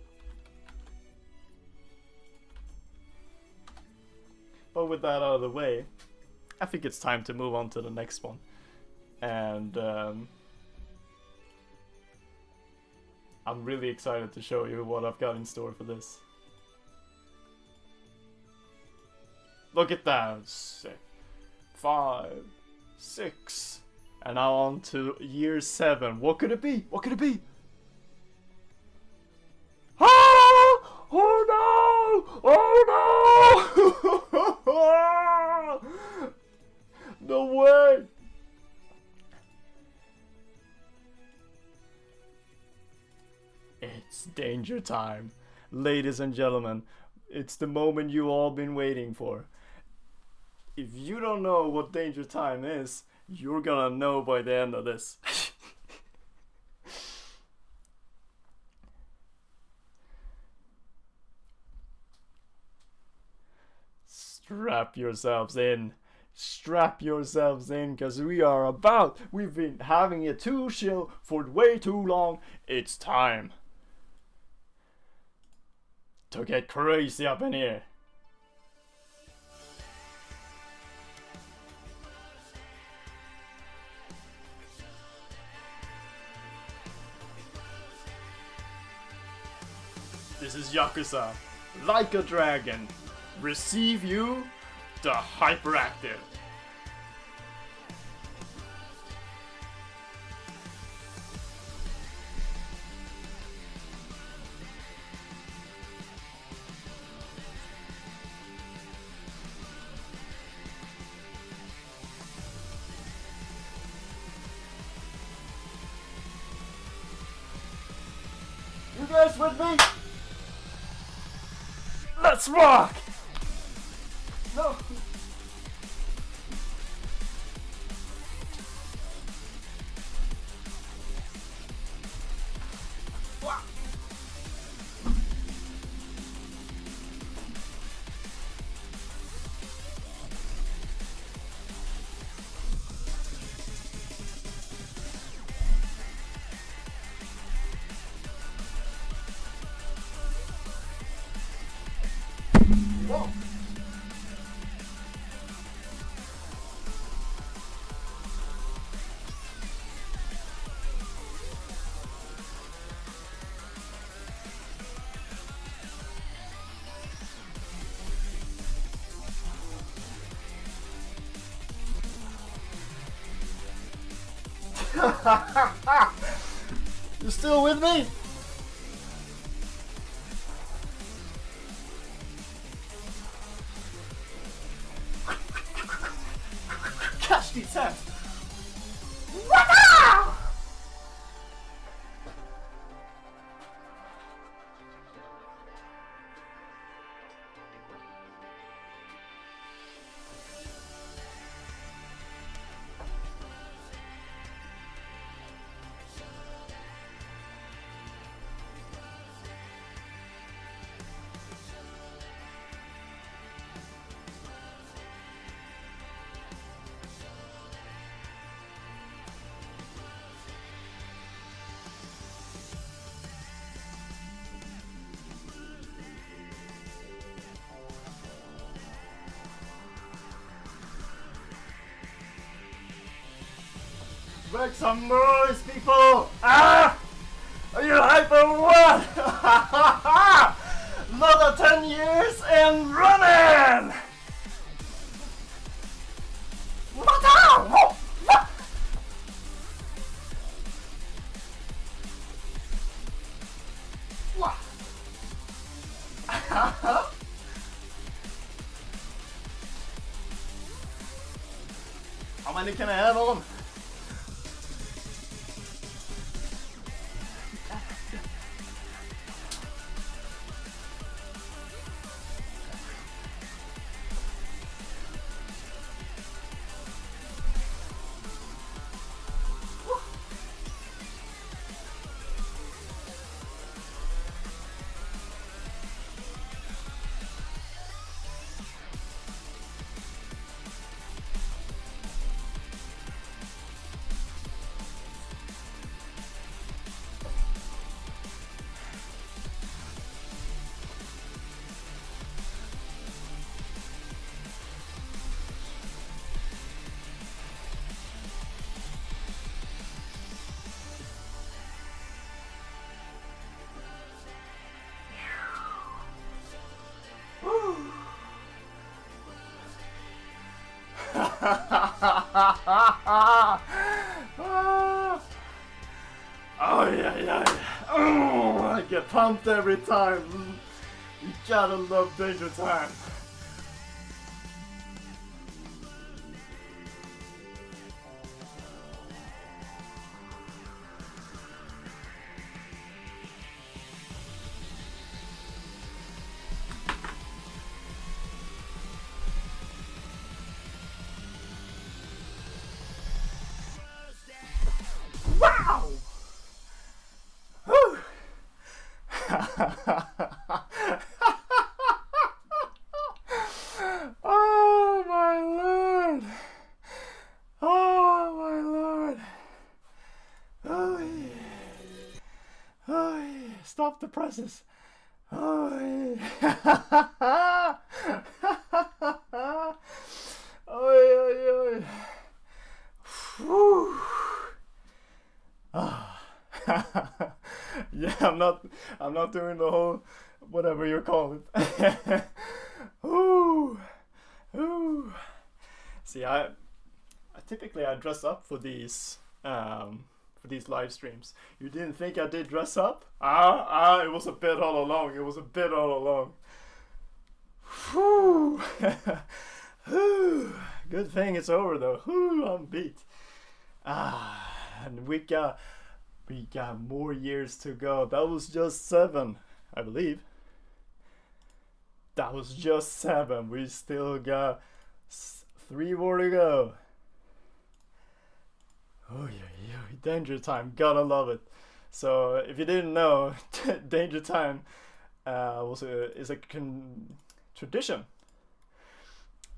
But with that out of the way, I think it's time to move on to the next one. And I'm really excited to show you what I've got in store for this. Look at that. 5, 6, and now on to year 7. What could it be? What could it be? Ah! Oh no! Oh no! No way! It's danger time. Ladies and gentlemen, it's the moment you all been waiting for. if you don't know what Danger Time is, you're gonna know by the end of this. Strap yourselves in. Strap yourselves in, because we've been having it too chill for way too long. It's time to get crazy up in here. This is Yakuza, like a dragon. Receive you, the hyperactive. You guys with me? Let's rock! No! Whoa! You still with me? Catch these hands! Lotta! Make some noise, people! Ah! Are you hyper or what? Another 10 years and running! How many can I have on? Oh yeah. Oh, I get pumped every time. You gotta love Danger Time. Oh my lord! Oh my lord! Oh yeah! Oh yeah! Stop the presses! Oh yeah! Oi oi oi! Whew. Ah. Yeah, I'm not doing the whole whatever you call it. Ooh. Ooh. See, I typically I dress up for these live streams. You didn't think I did dress up? It was a bit all along. It was a bit all along. Whew. Whew. Good thing it's over though. Whew, I'm beat. And we got more years to go. That was just 7, I believe. That was just 7. We still got 3 more to go. Oh yeah, Danger Time, gotta love it. So if you didn't know, Danger Time is a tradition.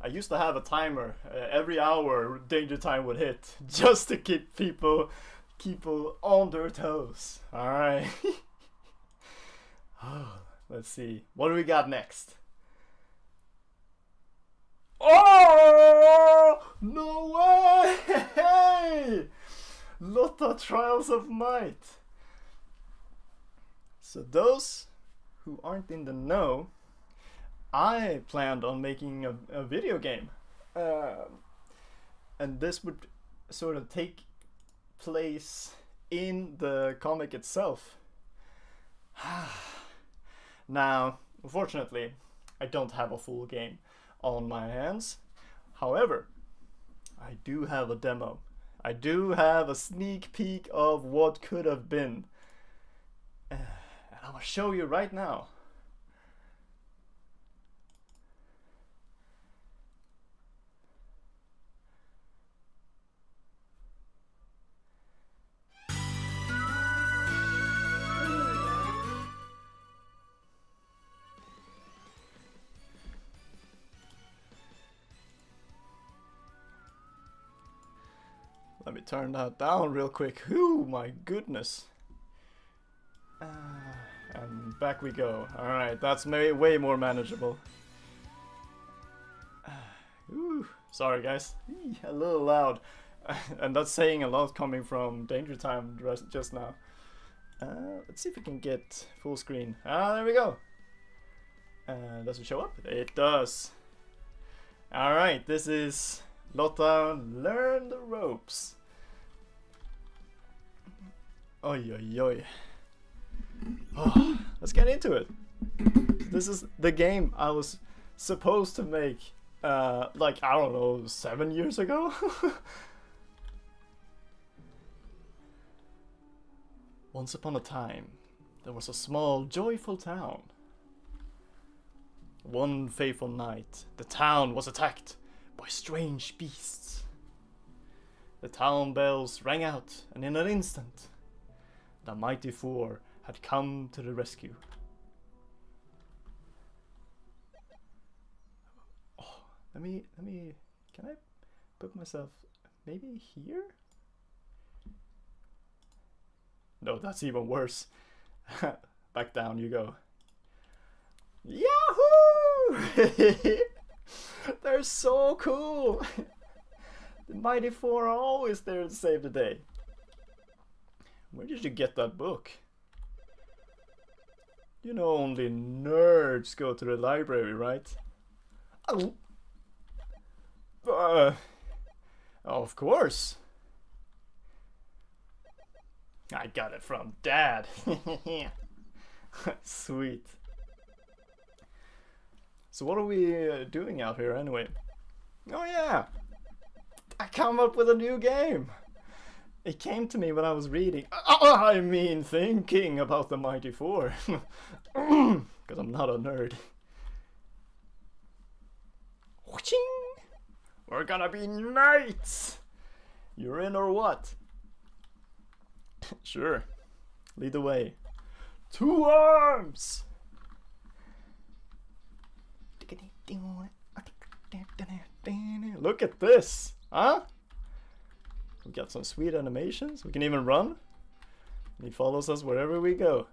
I used to have a timer. Every hour Danger Time would hit, just to keep people on their toes. All right. Oh, let's see. What do we got next? Oh no way! Lotta Trials of Might. So those who aren't in the know, I planned on making a video game, and this would sort of take place in the comic itself. Now, unfortunately, I don't have a full game on my hands. However, I do have a demo. I do have a sneak peek of what could have been. And I will show you right now. Let me turn that down real quick. Ooh, my goodness. And back we go. Alright, that's way more manageable. Ooh, sorry guys. A little loud. And that's saying a lot coming from Danger Time just now. Let's see if we can get full screen. There we go. Does it show up? It does. Alright, this is Lotta, learn the ropes. Oi oi oi. Oh, let's get into it. This is the game I was supposed to make like, I don't know, 7 years ago? Once upon a time, there was a small, joyful town. One fateful night, the town was attacked by strange beasts. The town bells rang out, and in an instant, the mighty four had come to the rescue. Oh, let me, can I put myself maybe here? No, that's even worse. Back down you go. Yahoo! They're so cool! The mighty four are always there to save the day. Where did you get that book? You know only nerds go to the library, right? Oh. Of course. I got it from Dad. Sweet. So what are we doing out here anyway? Oh yeah! I come up with a new game! It came to me when I was reading, I mean thinking about the Mighty Four. Because I'm not a nerd. We're gonna be knights! You're in or what? Sure. Lead the way. 2 arms! Look at this! Huh? We got some sweet animations. We can even run. He follows us wherever we go.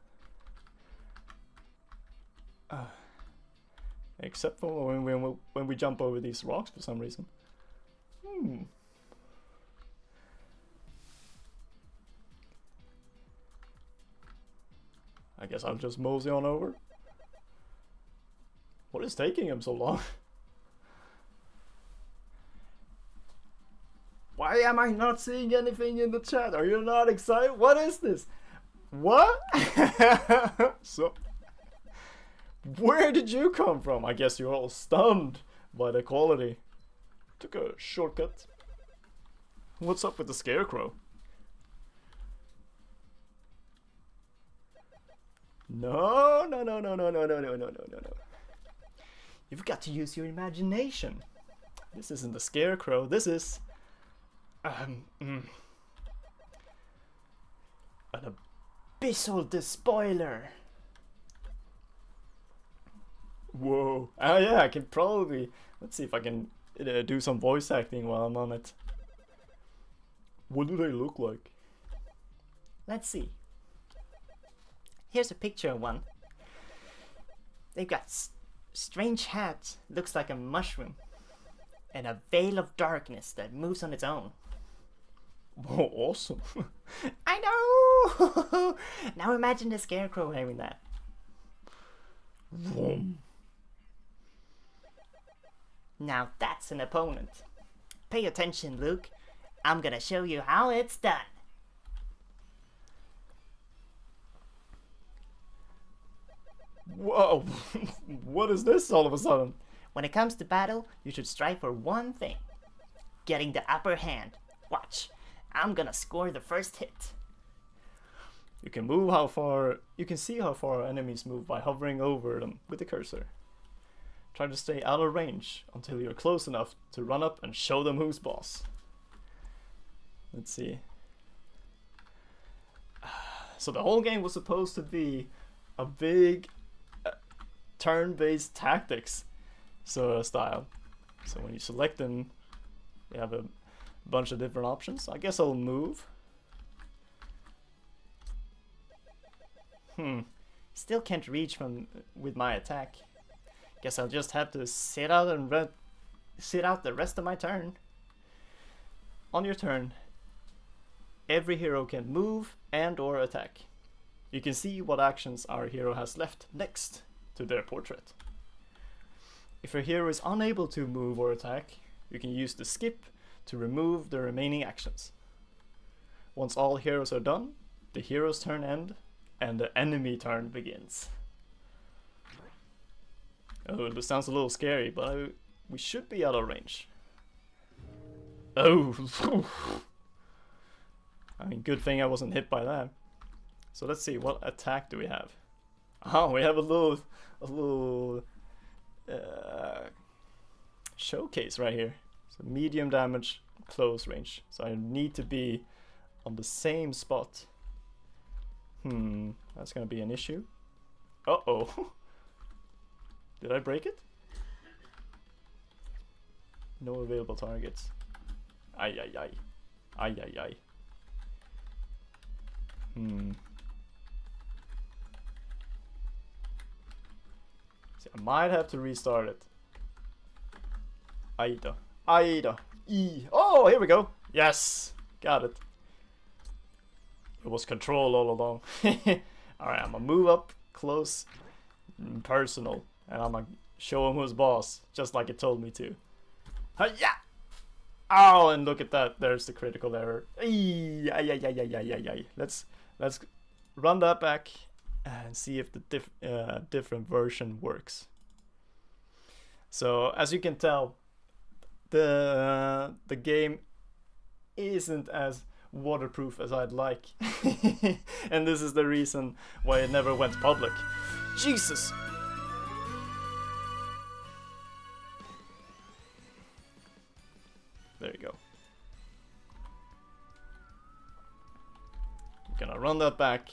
Except for when we jump over these rocks for some reason. I guess I'll just mosey on over. What is taking him so long? Why am I not seeing anything in the chat? Are you not excited? What is this? What? So, where did you come from? I guess you're all stunned by the quality. Took a shortcut. What's up with the scarecrow? No. You've got to use your imagination. This isn't the scarecrow. This is an abyssal despoiler. Whoa. Oh yeah, I can probably... Let's see if I can do some voice acting while I'm on it. What do they look like? Let's see. Here's a picture of one. They've got strange hats, looks like a mushroom, and a veil of darkness that moves on its own. Oh, awesome. I know! Now imagine the scarecrow wearing that. Vroom. Now that's an opponent. Pay attention, Luke. I'm gonna show you how it's done. Whoa, what is this all of a sudden? When it comes to battle, you should strive for one thing. Getting the upper hand. Watch, I'm gonna score the first hit. You can move how far, you can see how far enemies move by hovering over them with the cursor. Try to stay out of range until you're close enough to run up and show them who's boss. Let's see. So the whole game was supposed to be a big turn-based tactics sort of style. So when you select them, you have a bunch of different options. I guess I'll move. Still can't reach from with my attack. Guess I'll just have to sit out the rest of my turn. On your turn, every hero can move and or attack. You can see what actions our hero has left next to their portrait. If your hero is unable to move or attack, you can use the skip to remove the remaining actions. Once all heroes are done, the hero's turn ends and the enemy turn begins. Oh, this sounds a little scary, but we should be out of range. Oh, I mean, good thing I wasn't hit by that. So let's see, what attack do we have? Oh, we have a little showcase right here. So medium damage, close range. So I need to be on the same spot. That's gonna be an issue. Uh-oh. Did I break it? No available targets. Ay. See, I might have to restart it. Aida. E. Oh, here we go. Yes, got it. It was control all along. Alright, I'm gonna move up close and personal. And I'm gonna show him who's boss, just like it told me to. Hi-ya! Oh, and look at that. There's the critical error. Let's run that back and see if the different version works. So as you can tell, the game isn't as waterproof as I'd like, and this is the reason why it never went public. Jesus. There you go. I'm gonna run that back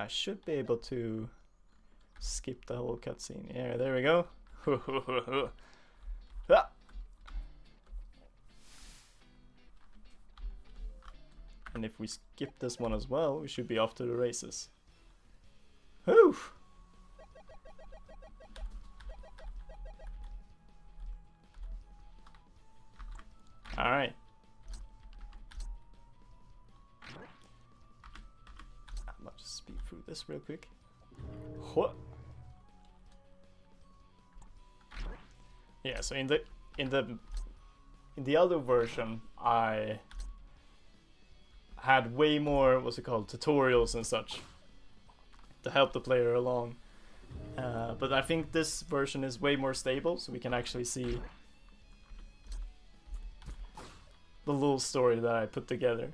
I should be able to skip the whole cutscene. Yeah, there we go. Ah! And if we skip this one as well, we should be off to the races. Whew! Alright. I'll just speed through this real quick. What? Yeah, so in the other version, I had way more, what's it called, tutorials and such to help the player along. But I think this version is way more stable, so we can actually see the little story that I put together.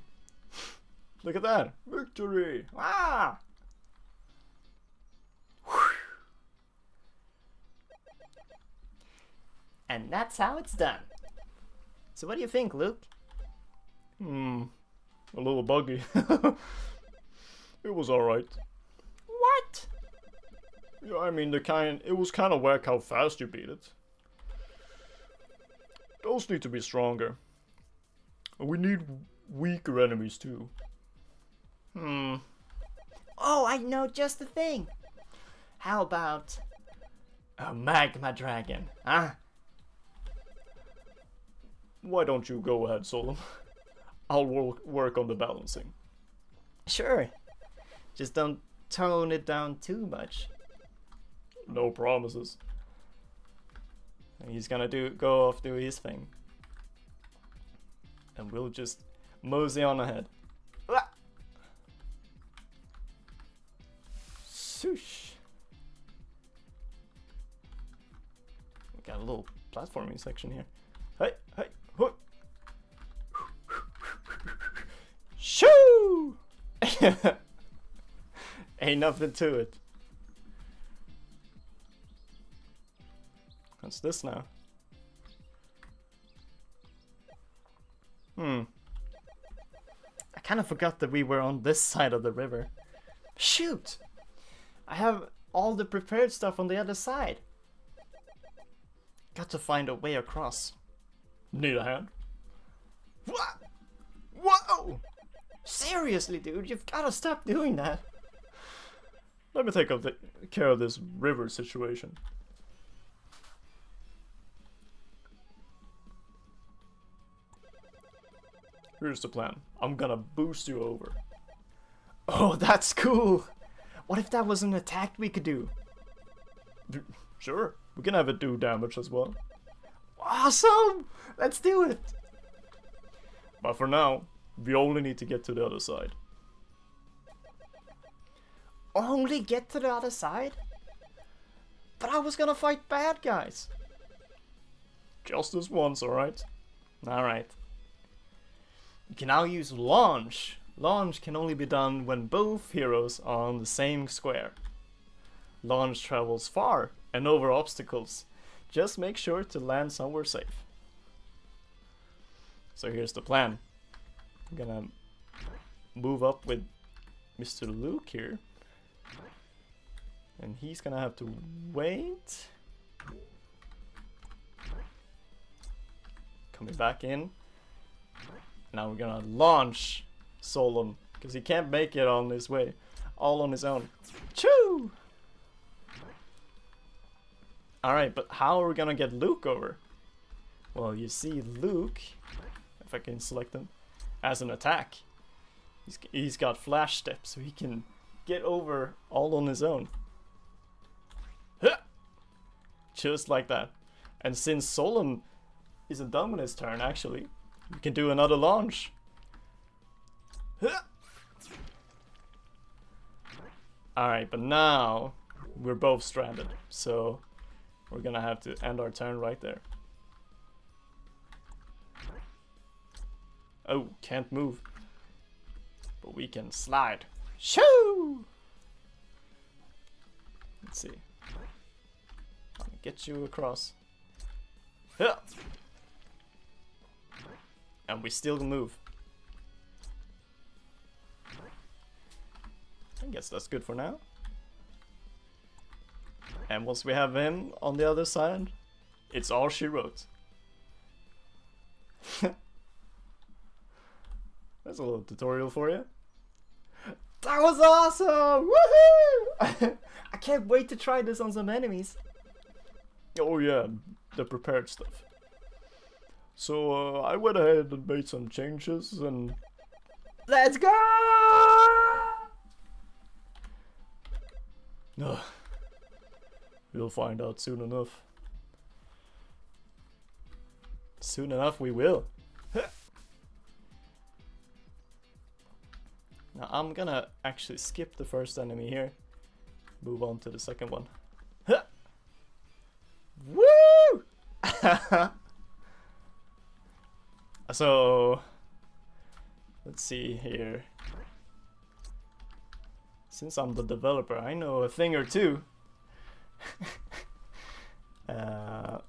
Look at that! Victory! Ah! And that's how it's done. So what do you think, Luke? A little buggy. It was alright. What? Yeah, I mean, it was kind of whack how fast you beat it. Those need to be stronger. And we need weaker enemies too. Oh, I know just the thing. How about A magma dragon, huh? Why don't you go ahead, Solom? I'll work on the balancing. Sure. Just don't tone it down too much. No promises. He's gonna go off do his thing. And we'll just mosey on ahead. Ah! Swoosh. We got a little platforming section here. Hey, hey, hook. Shoo! Ain't nothing to it. What's this now? I kind of forgot that we were on this side of the river. Shoot! I have all the prepared stuff on the other side. Got to find a way across. Need a hand? What? Whoa! Seriously, dude, you've got to stop doing that. Let me take care of this river situation. Here's the plan. I'm gonna boost you over. Oh, that's cool! What if that was an attack we could do? Sure, we can have it do damage as well. Awesome! Let's do it! But for now, we only need to get to the other side. only get to the other side? But I was gonna fight bad guys. Just this once, alright? Alright. You can now use launch. Launch can only be done when both heroes are on the same square. Launch travels far and over obstacles. Just make sure to land somewhere safe. So here's the plan. I'm gonna move up with Mr. Luke here. And he's gonna have to wait. Coming back in. Now we're gonna launch Solon, because he can't make it on his way. All on his own. Choo! Alright, but how are we gonna get Luke over? Well, you see Luke, if I can select him, as an attack. He's got flash steps, so he can get over all on his own. Just like that. And since Solon isn't done with his turn, actually, we can do another launch. Alright, but now we're both stranded, so we're gonna have to end our turn right there. Oh, can't move. But we can slide. Shoo! Let's see. I'll get you across. And we still move. I guess that's good for now. And once we have him on the other side, it's all she wrote. That's a little tutorial for you. That was awesome! Woohoo! I can't wait to try this on some enemies. Oh yeah, the prepared stuff. So I went ahead and made some changes and let's go! Ugh. We'll find out soon enough. Soon enough we will. Now I'm gonna actually skip the first enemy here. Move on to the second one. Woo! So let's see here. Since I'm the developer, I know a thing or two. I'm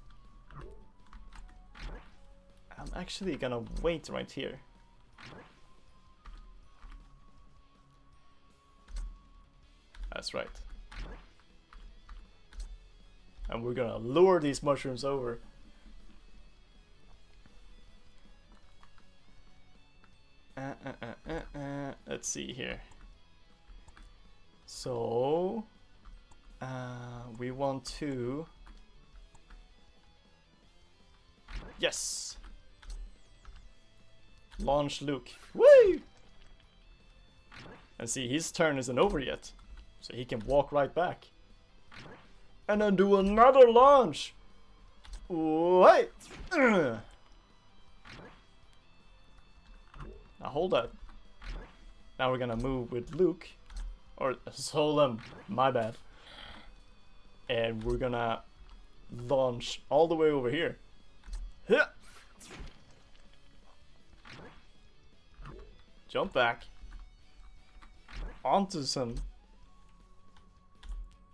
actually gonna wait right here. That's right. And we're gonna lure these mushrooms over. Let's see here. So we want to, yes, launch Luke. Woo! And see, his turn isn't over yet, so he can walk right back. And then do another launch. Wait. Now hold that. Now we're gonna move with Luke, or Solon, my bad. And we're gonna launch all the way over here. Jump back. Onto some.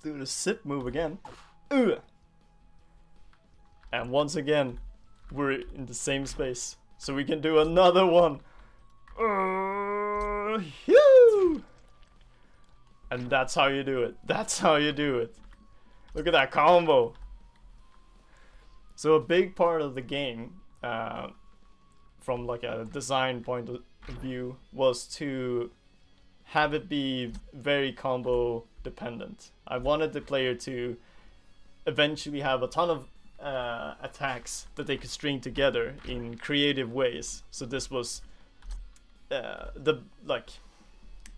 Do the sip move again. And once again, we're in the same space. So we can do another one. And that's how you do it. That's how you do it. Look at that combo. So a big part of the game, from like a design point of view, was to have it be very combo dependent. I wanted the player to eventually have a ton of attacks that they could string together in creative ways. So this was the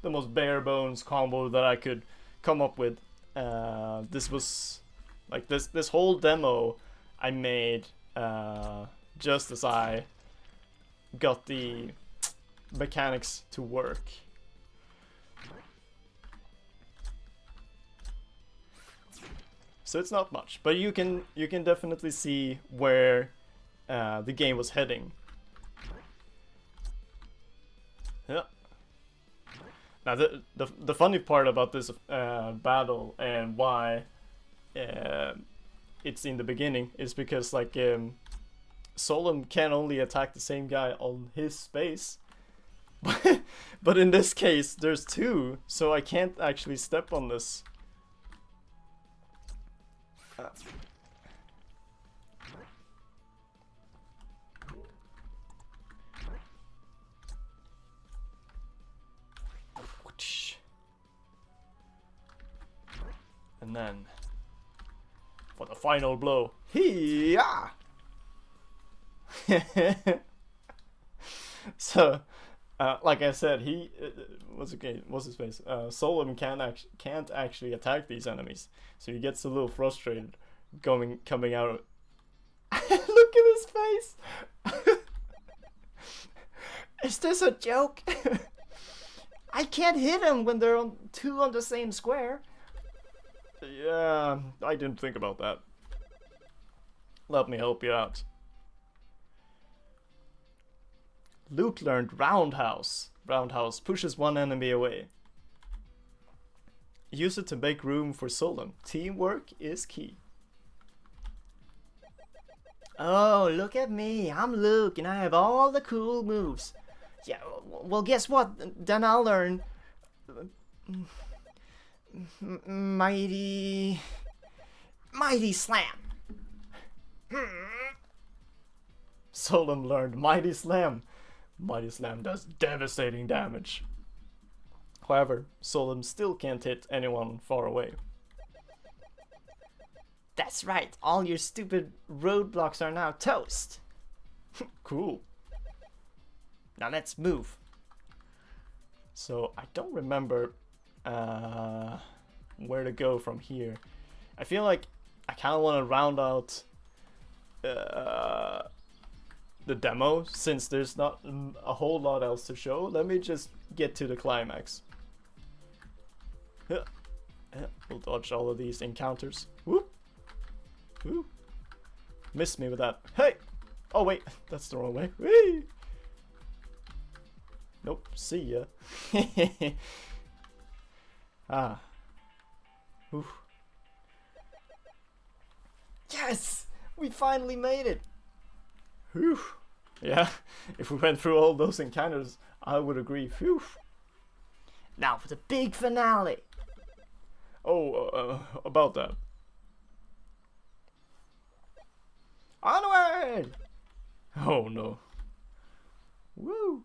most bare bones combo that I could come up with. This was like this whole demo I made just as I got the mechanics to work. So it's not much, but you can definitely see where the game was heading. Yeah. Now the funny part about this battle and why it's in the beginning is because like Solon can only attack the same guy on his space, but in this case there's two, so I can't actually step on this. And then for the final blow, yeah. So, like I said, he what's his face? Solon can't actually attack these enemies, so he gets a little frustrated, coming out. Look at his face. Is this a joke? I can't hit him when they're two on the same square. Yeah, I didn't think about that. Let me help you out. Luke learned Roundhouse. Roundhouse pushes one enemy away. Use it to make room for Solon. Teamwork is key. Oh, look at me. I'm Luke and I have all the cool moves. Yeah, well, guess what? Then I'll learn. Mighty Slam. Solon learned Mighty Slam. Mighty Slam does devastating damage. However, Solon still can't hit anyone far away. That's right, all your stupid roadblocks are now toast. Cool. Now let's move. So I don't remember where to go from here. I feel like I kind of want to round out the demo, since there's not a whole lot else to show. Let me just get to the climax. We'll dodge all of these encounters. Whoop! Whoop! Missed me with that. Hey! Oh wait, that's the wrong way. Whee! Nope, see ya. Ah. Oof. Yes! We finally made it! Whew. Yeah, if we went through all those encounters, I would agree. Phew. Now for the big finale! Oh, about that. Onward! Oh no. Woo!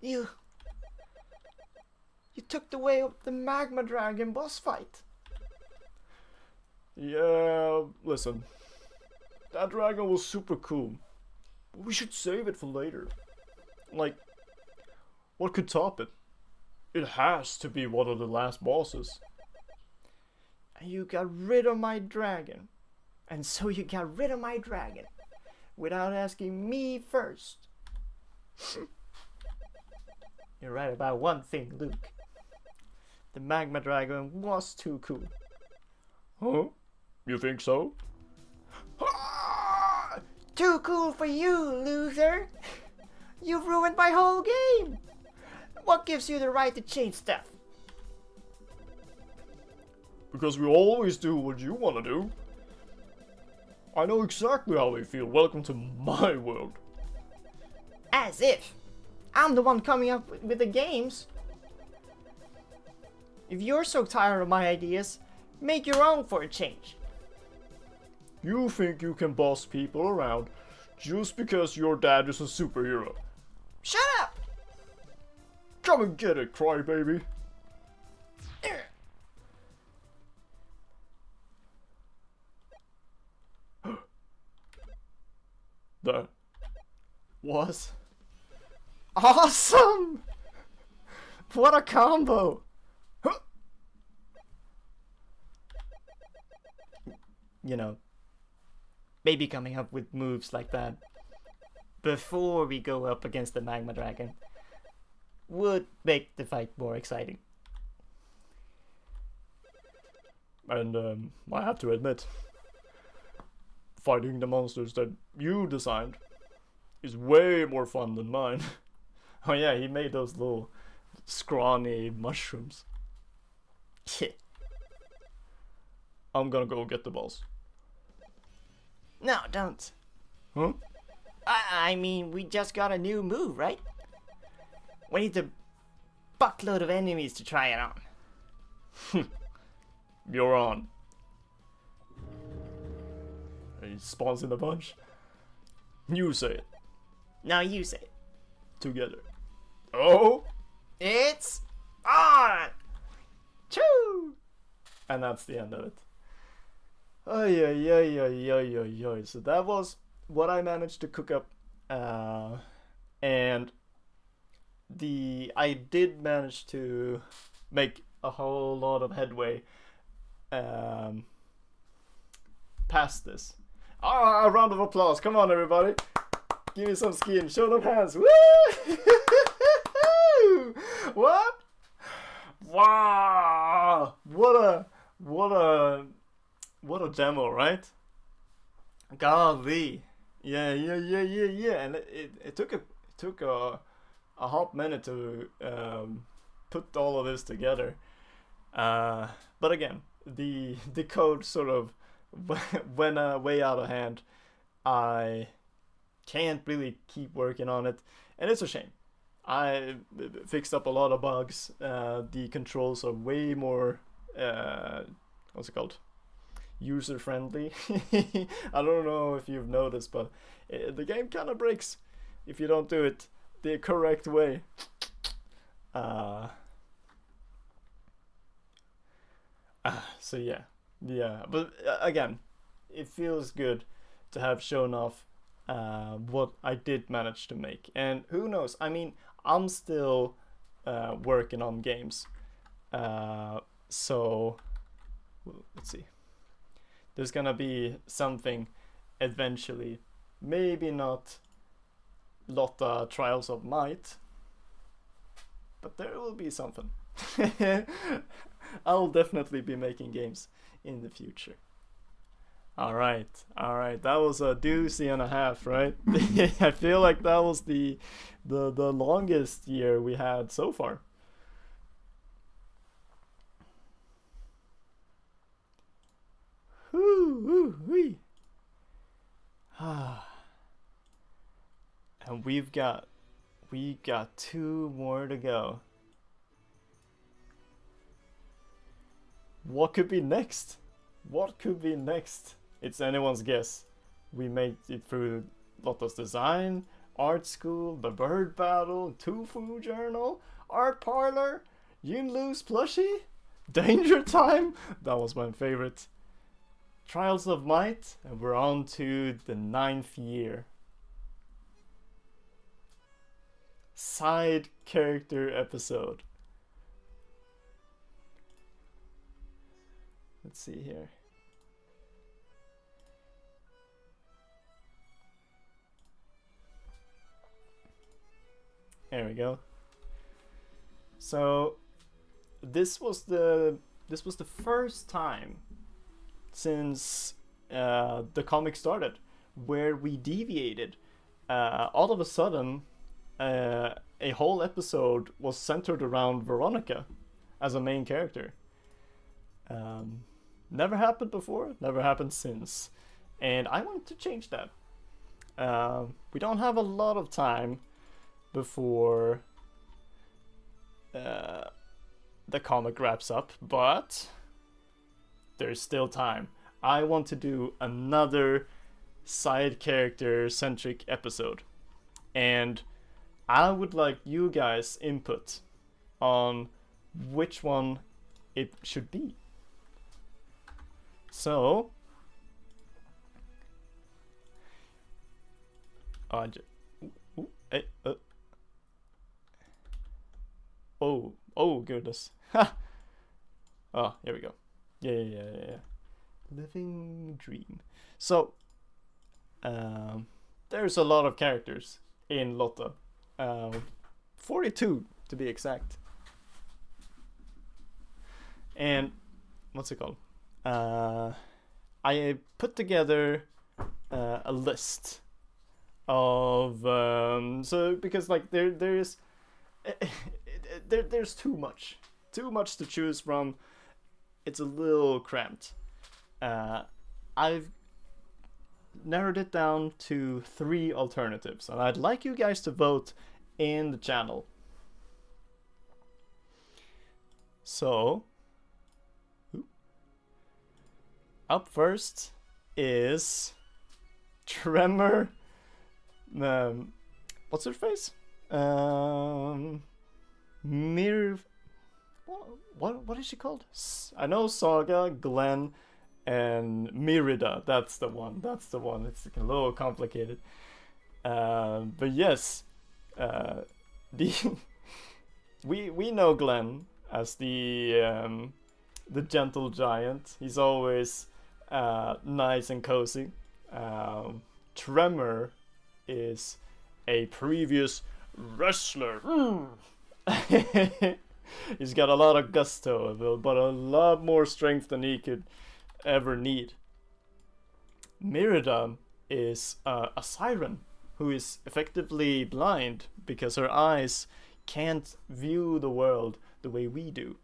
You took the way of the Magma Dragon boss fight. Yeah, listen. That dragon was super cool. But we should save it for later. Like, what could top it? It has to be one of the last bosses. And you got rid of my dragon. And so you got rid of my dragon. Without asking me first. You're right about one thing, Luke. The Magma Dragon was too cool. Huh? You think so? Too cool for you, loser! You've ruined my whole game! What gives you the right to change stuff? Because we always do what you want to do. I know exactly how they feel. Welcome to my world. As if! I'm the one coming up with the games. If you're so tired of my ideas, make your own for a change. You think you can boss people around just because your dad is a superhero. Shut up! Come and get it, crybaby. That was awesome! What a combo! You know, maybe coming up with moves like that before we go up against the Magma Dragon would make the fight more exciting. And I have to admit, fighting the monsters that you designed is way more fun than mine. Oh yeah, he made those little scrawny mushrooms. I'm gonna go get the boss. No, don't. Huh? I mean, we just got a new move, right? We need a buckload of enemies to try it on. You're on. He spawns in a bunch. You say it. No, you say it. Together. Oh! It's on! Choo! And that's the end of it. Ay, ay, ay, ay, ay, ay, ay. So that was what I managed to cook up. And I did manage to make a whole lot of headway past this. A round of applause. Come on, everybody. Give me some skin. Show them hands. Woo! What? Wow! What a demo, right? Golly. Yeah. And it took a hot minute to put all of this together. But again, the code sort of went way out of hand. I can't really keep working on it, and it's a shame. I fixed up a lot of bugs. The controls are way more what's it called? User friendly. I don't know if you've noticed, but the game kind of breaks if you don't do it the correct way. So yeah, but again, it feels good to have shown off what I did manage to make. And who knows? I mean, I'm still working on games, so let's see. There's gonna be something eventually. Maybe not Lotta Trials of Might, but there will be something. I'll definitely be making games in the future. Alright, that was a doozy and a half, right? I feel like that was the longest year we had so far. Whoo. And we got 2 more to go. What could be next? It's anyone's guess. We made it through Lotta's design, art school, the bird battle, Tofu journal, art parlor, Yunlu's plushie, danger time. That was my favorite. Trials of Might, and we're on to the 9th year. Side character episode. Let's see here. There we go. So this was the first time since the comic started where we deviated. All of a sudden, a whole episode was centered around Veronica as a main character. Never happened before, never happened since, and I want to change that. We don't have a lot of time before the comic wraps up, but there's still time. I want to do another side character centric episode, and I would like you guys' input on which one it should be. So, oh goodness. Oh, here we go. Yeah. Living dream. So, there's a lot of characters in Lotta. 42 to be exact. And what's it called? I put together a list of so because like there's too much to choose from. It's a little cramped. I've narrowed it down to 3 alternatives, and I'd like you guys to vote in the channel. So, up first is Tremor. What's her face? What is she called? I know Saga, Glenn, and Merida. That's the one. It's a little complicated. But yes, we know Glenn as the gentle giant. He's always nice and cozy. Tremor is a previous wrestler. He's got a lot of gusto, but a lot more strength than he could ever need. Merida is a siren who is effectively blind because her eyes can't view the world the way we do.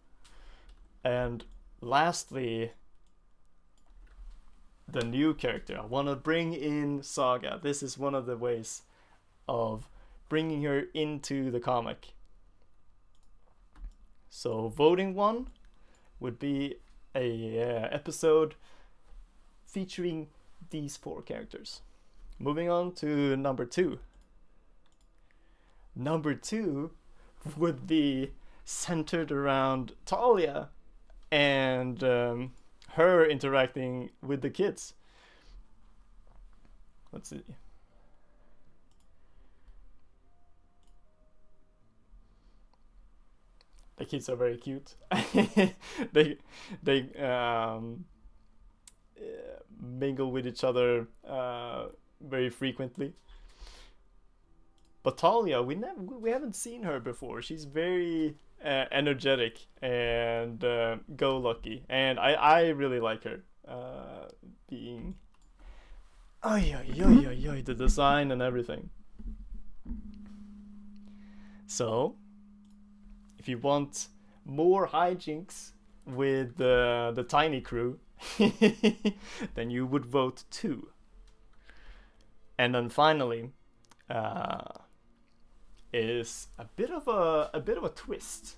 And lastly, the new character. I want to bring in Saga. This is one of the ways of bringing her into the comic. So voting one would be a episode featuring these 4 characters. Moving on to number 2. Number 2 would be centered around Talia and her interacting with the kids. Let's see. The kids are very cute. they mingle with each other very frequently. But Talia, we haven't seen her before. She's very energetic and go-lucky, and I really like her. Being the design and everything. So, if you want more hijinks with the tiny crew, then you would vote 2. And then finally, is a bit of a twist.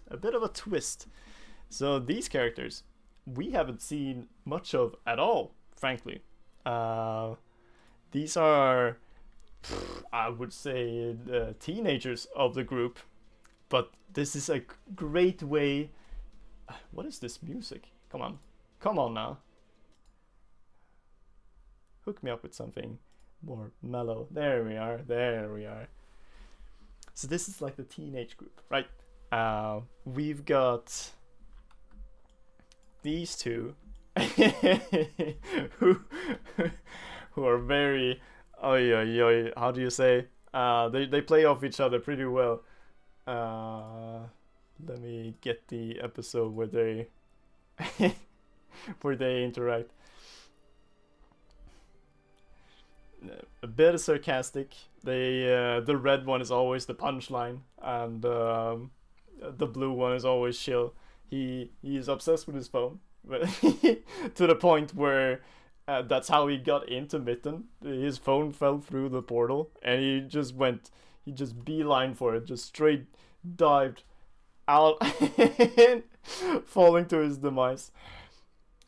So these characters we haven't seen much of at all, frankly. These are, I would say, the teenagers of the group, but this is a great way. What is this music? Come on now. Hook me up with something more mellow. There we are. So this is like the teenage group, right? We've got these 2 who are very how do you say? They play off each other pretty well. Let me get the episode where they interact. A bit sarcastic. The red one is always the punchline, and the blue one is always chill. He is obsessed with his phone, but to the point where that's how he got into Mitten. His phone fell through the portal, and he just beeline for it, just straight dived out, falling to his demise.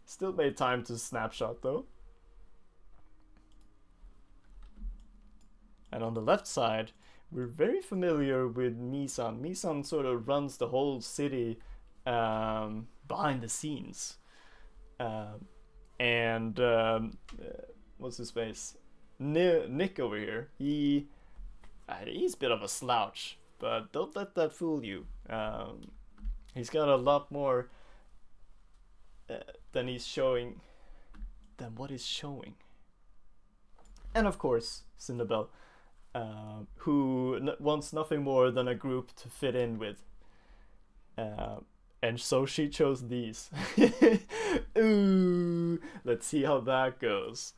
Still made time to snapshot though. And on the left side, we're very familiar with Misan. Misan sort of runs the whole city behind the scenes. And what's his face? Nick over here. He's a bit of a slouch, but don't let that fool you. He's got a lot more than he's showing. Than what he's showing. And of course, Cinnabelle. Who wants nothing more than a group to fit in with. And so she chose these. Ooh, let's see how that goes.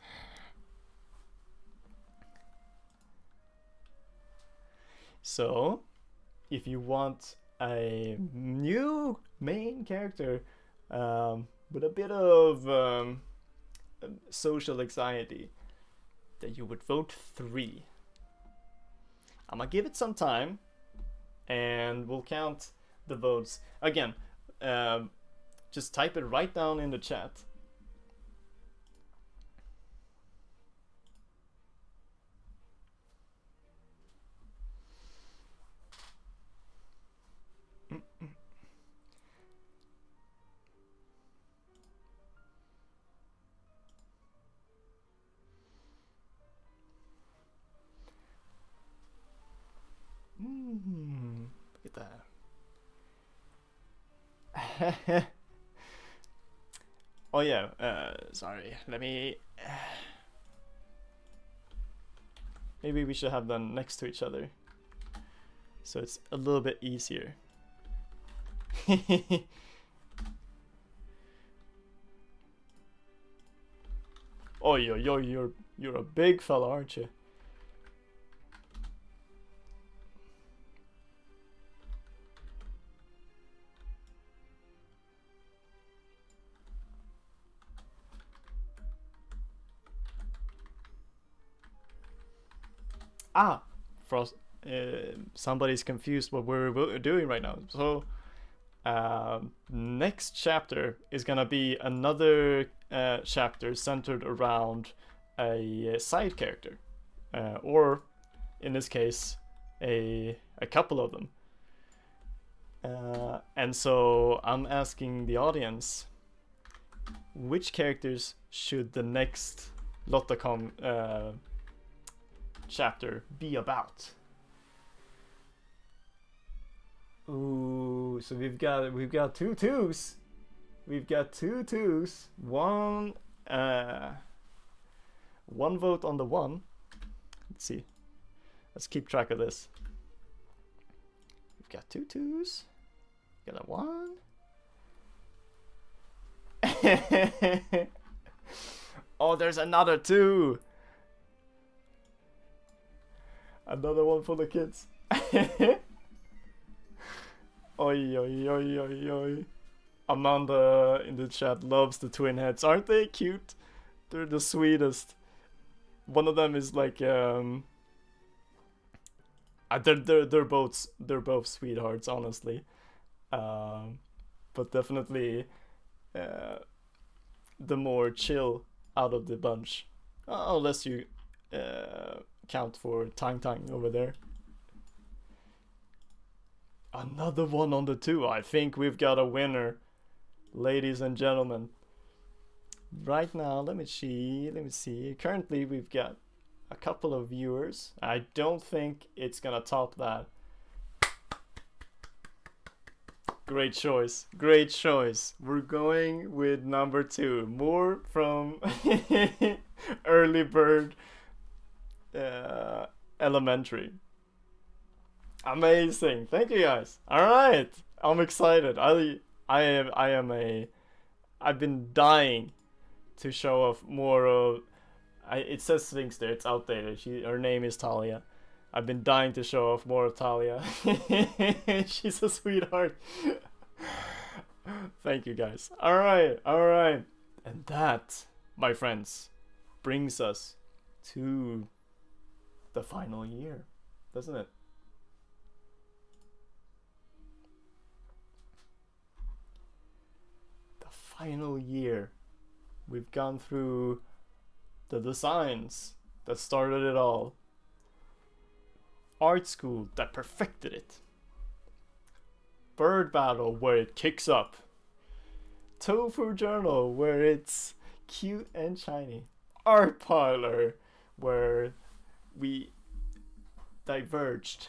So, if you want a new main character with a bit of social anxiety, then you would vote 3. I'm gonna give it some time, and we'll count the votes. Again, just type it right down in the chat. Look at that. Oh yeah, sorry, let me... maybe we should have them next to each other, so it's a little bit easier. Oh you're a big fella, aren't you? Ah, Frost. somebody's confused what we're doing right now. So next chapter is gonna be another chapter centered around a side character, or in this case, a couple of them. And so I'm asking the audience, which characters should the next Lottacom chapter be about? Ooh, so we've got two twos. We've got two twos. One vote on the one. Let's see. Let's keep track of this. We've got two twos. Got a one. Oh, there's another two. Another one for the kids. Oi, oi, oi, oi, oi. Amanda in the chat loves the twin heads. Aren't they cute? They're the sweetest. One of them is like they're both sweethearts, honestly. But definitely the more chill out of the bunch. Unless you count for Tang Tang over there. Another one on the two. I think we've got a winner, ladies and gentlemen. Right now, let me see. Currently, we've got a couple of viewers. I don't think it's gonna top that. Great choice. Great choice. We're going with number two. More from Early Bird Elementary. Amazing. Thank you guys. Alright. I'm excited. I've been dying to show off more of it says things there, it's outdated. Her name is Talia. I've been dying to show off more of Talia. She's a sweetheart. Thank you guys. Alright. And that, my friends, brings us to the final year, doesn't it? Final year. We've gone through the designs that started it all, art school that perfected it, bird battle where it kicks up, tofu journal where it's cute and shiny, art parlor where we diverged,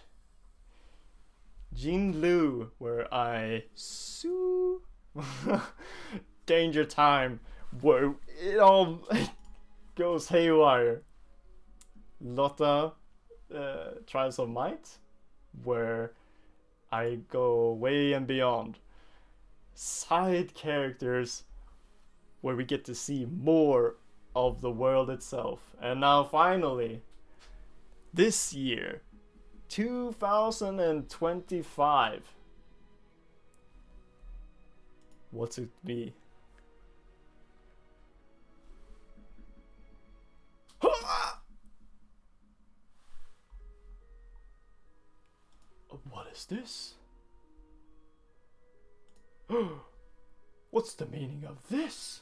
Jin Lu where I sue Danger Time where it all goes haywire, Lotta Trials of Might where I go way and beyond, side characters where we get to see more of the world itself, and now finally this year 2025, what's it be? What is this? What's the meaning of this?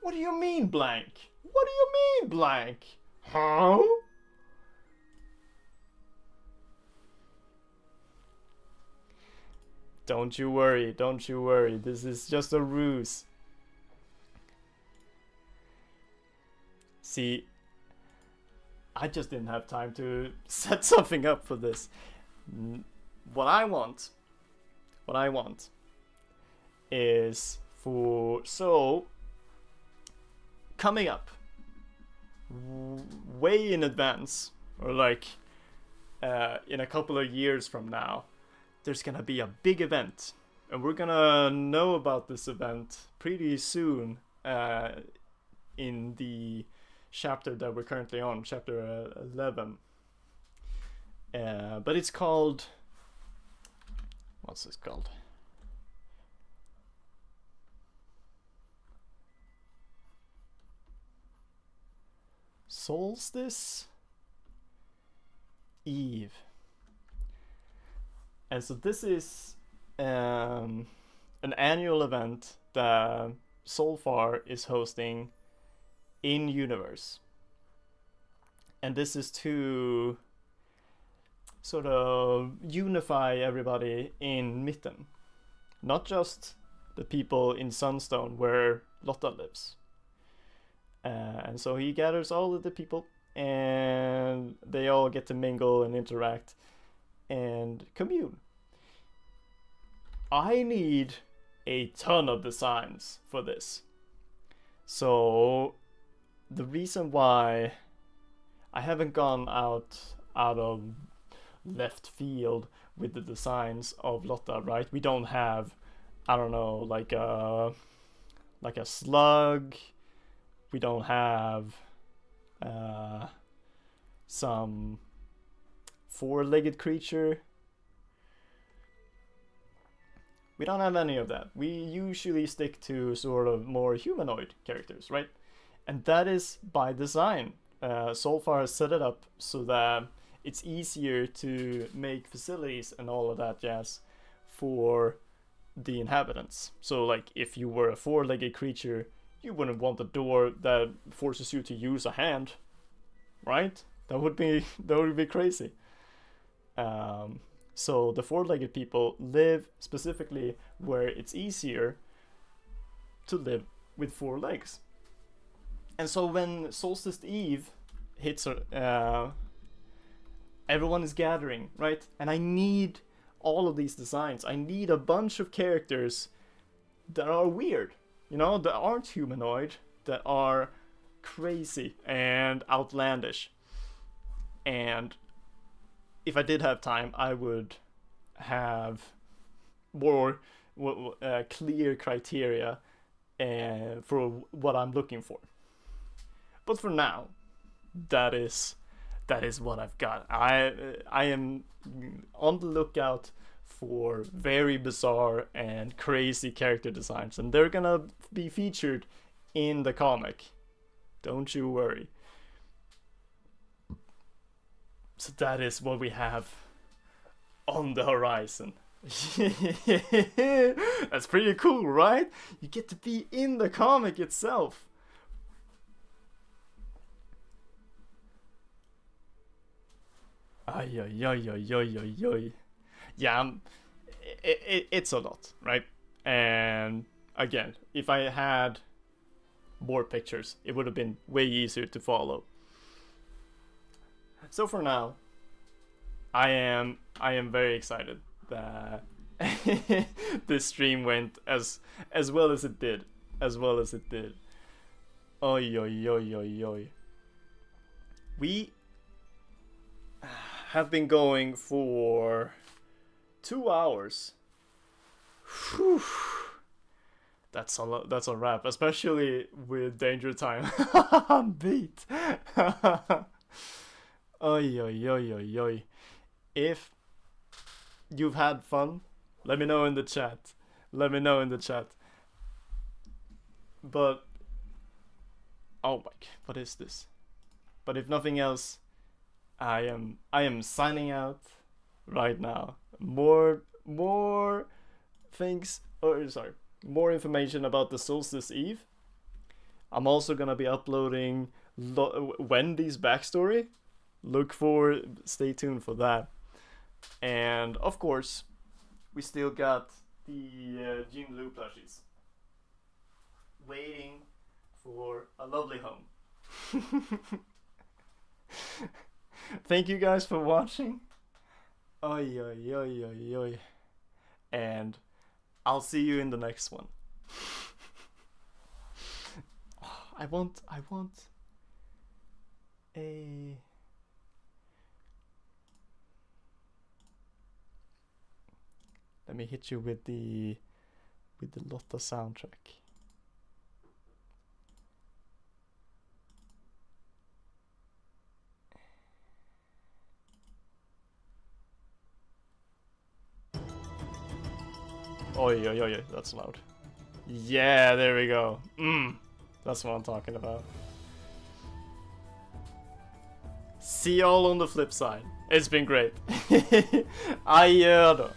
What do you mean blank? What do you mean blank? Huh? Don't you worry, this is just a ruse. See, I just didn't have time to set something up for this. What I want is so coming up way in advance, or like in a couple of years from now, there's gonna be a big event, and we're gonna know about this event pretty soon in the chapter that we're currently on, chapter 11. But it's called, what's this called? Solstice Eve. And so this is an annual event that Solfar is hosting in universe. And this is to sort of unify everybody in Mitten. Not just the people in Sunstone where Lotta lives. And so he gathers all of the people and they all get to mingle and interact and commune. I need a ton of designs for this. So the reason why I haven't gone out of left field with the designs of Lotta, right? We don't have, I don't know, like a slug. We don't have some four-legged creature. We don't have any of that. We usually stick to sort of more humanoid characters, right? And that is by design. Solfar has set it up so that it's easier to make facilities and all of that jazz for the inhabitants. So like if you were a four-legged creature, you wouldn't want a door that forces you to use a hand, right? That would be crazy. So the four-legged people live specifically where it's easier to live with four legs. And so when Solstice Eve hits, everyone is gathering, right? And I need all of these designs. I need a bunch of characters that are weird, you know, that aren't humanoid, that are crazy and outlandish. And if I did have time, I would have more clear criteria for what I'm looking for. But for now, that is what I've got. I am on the lookout for very bizarre and crazy character designs, and they're gonna be featured in the comic. Don't you worry. So that is what we have on the horizon. That's pretty cool, right? You get to be in the comic itself. Ay, ay, ay, ay, ay, ay, ay. Yeah, it's a lot, right? And again, if I had more pictures, it would have been way easier to follow. So for now, I am very excited that this stream went as well as it did, Oi, oi, oi, oi, oi. We have been going for 2 hours. Whew. That's a wrap, especially with Danger Time. I'm beat. Oi, oi, oi, oi, oi. If you've had fun, let me know in the chat. But oh my, what is this? But if nothing else, I am signing out right now. More things, or sorry, more information about the Solstice Eve. I'm also gonna be uploading Wendy's backstory. Stay tuned for that. And of course, we still got the Jim Lou plushies waiting for a lovely home. Thank you guys for watching. Oi, oi, oi, oi, oi. And I'll see you in the next one. I want a... Let me hit you with the Lotta soundtrack. Oi, oi, oi, that's loud. Yeah, there we go. That's what I'm talking about. See y'all on the flip side. It's been great. Adjö då.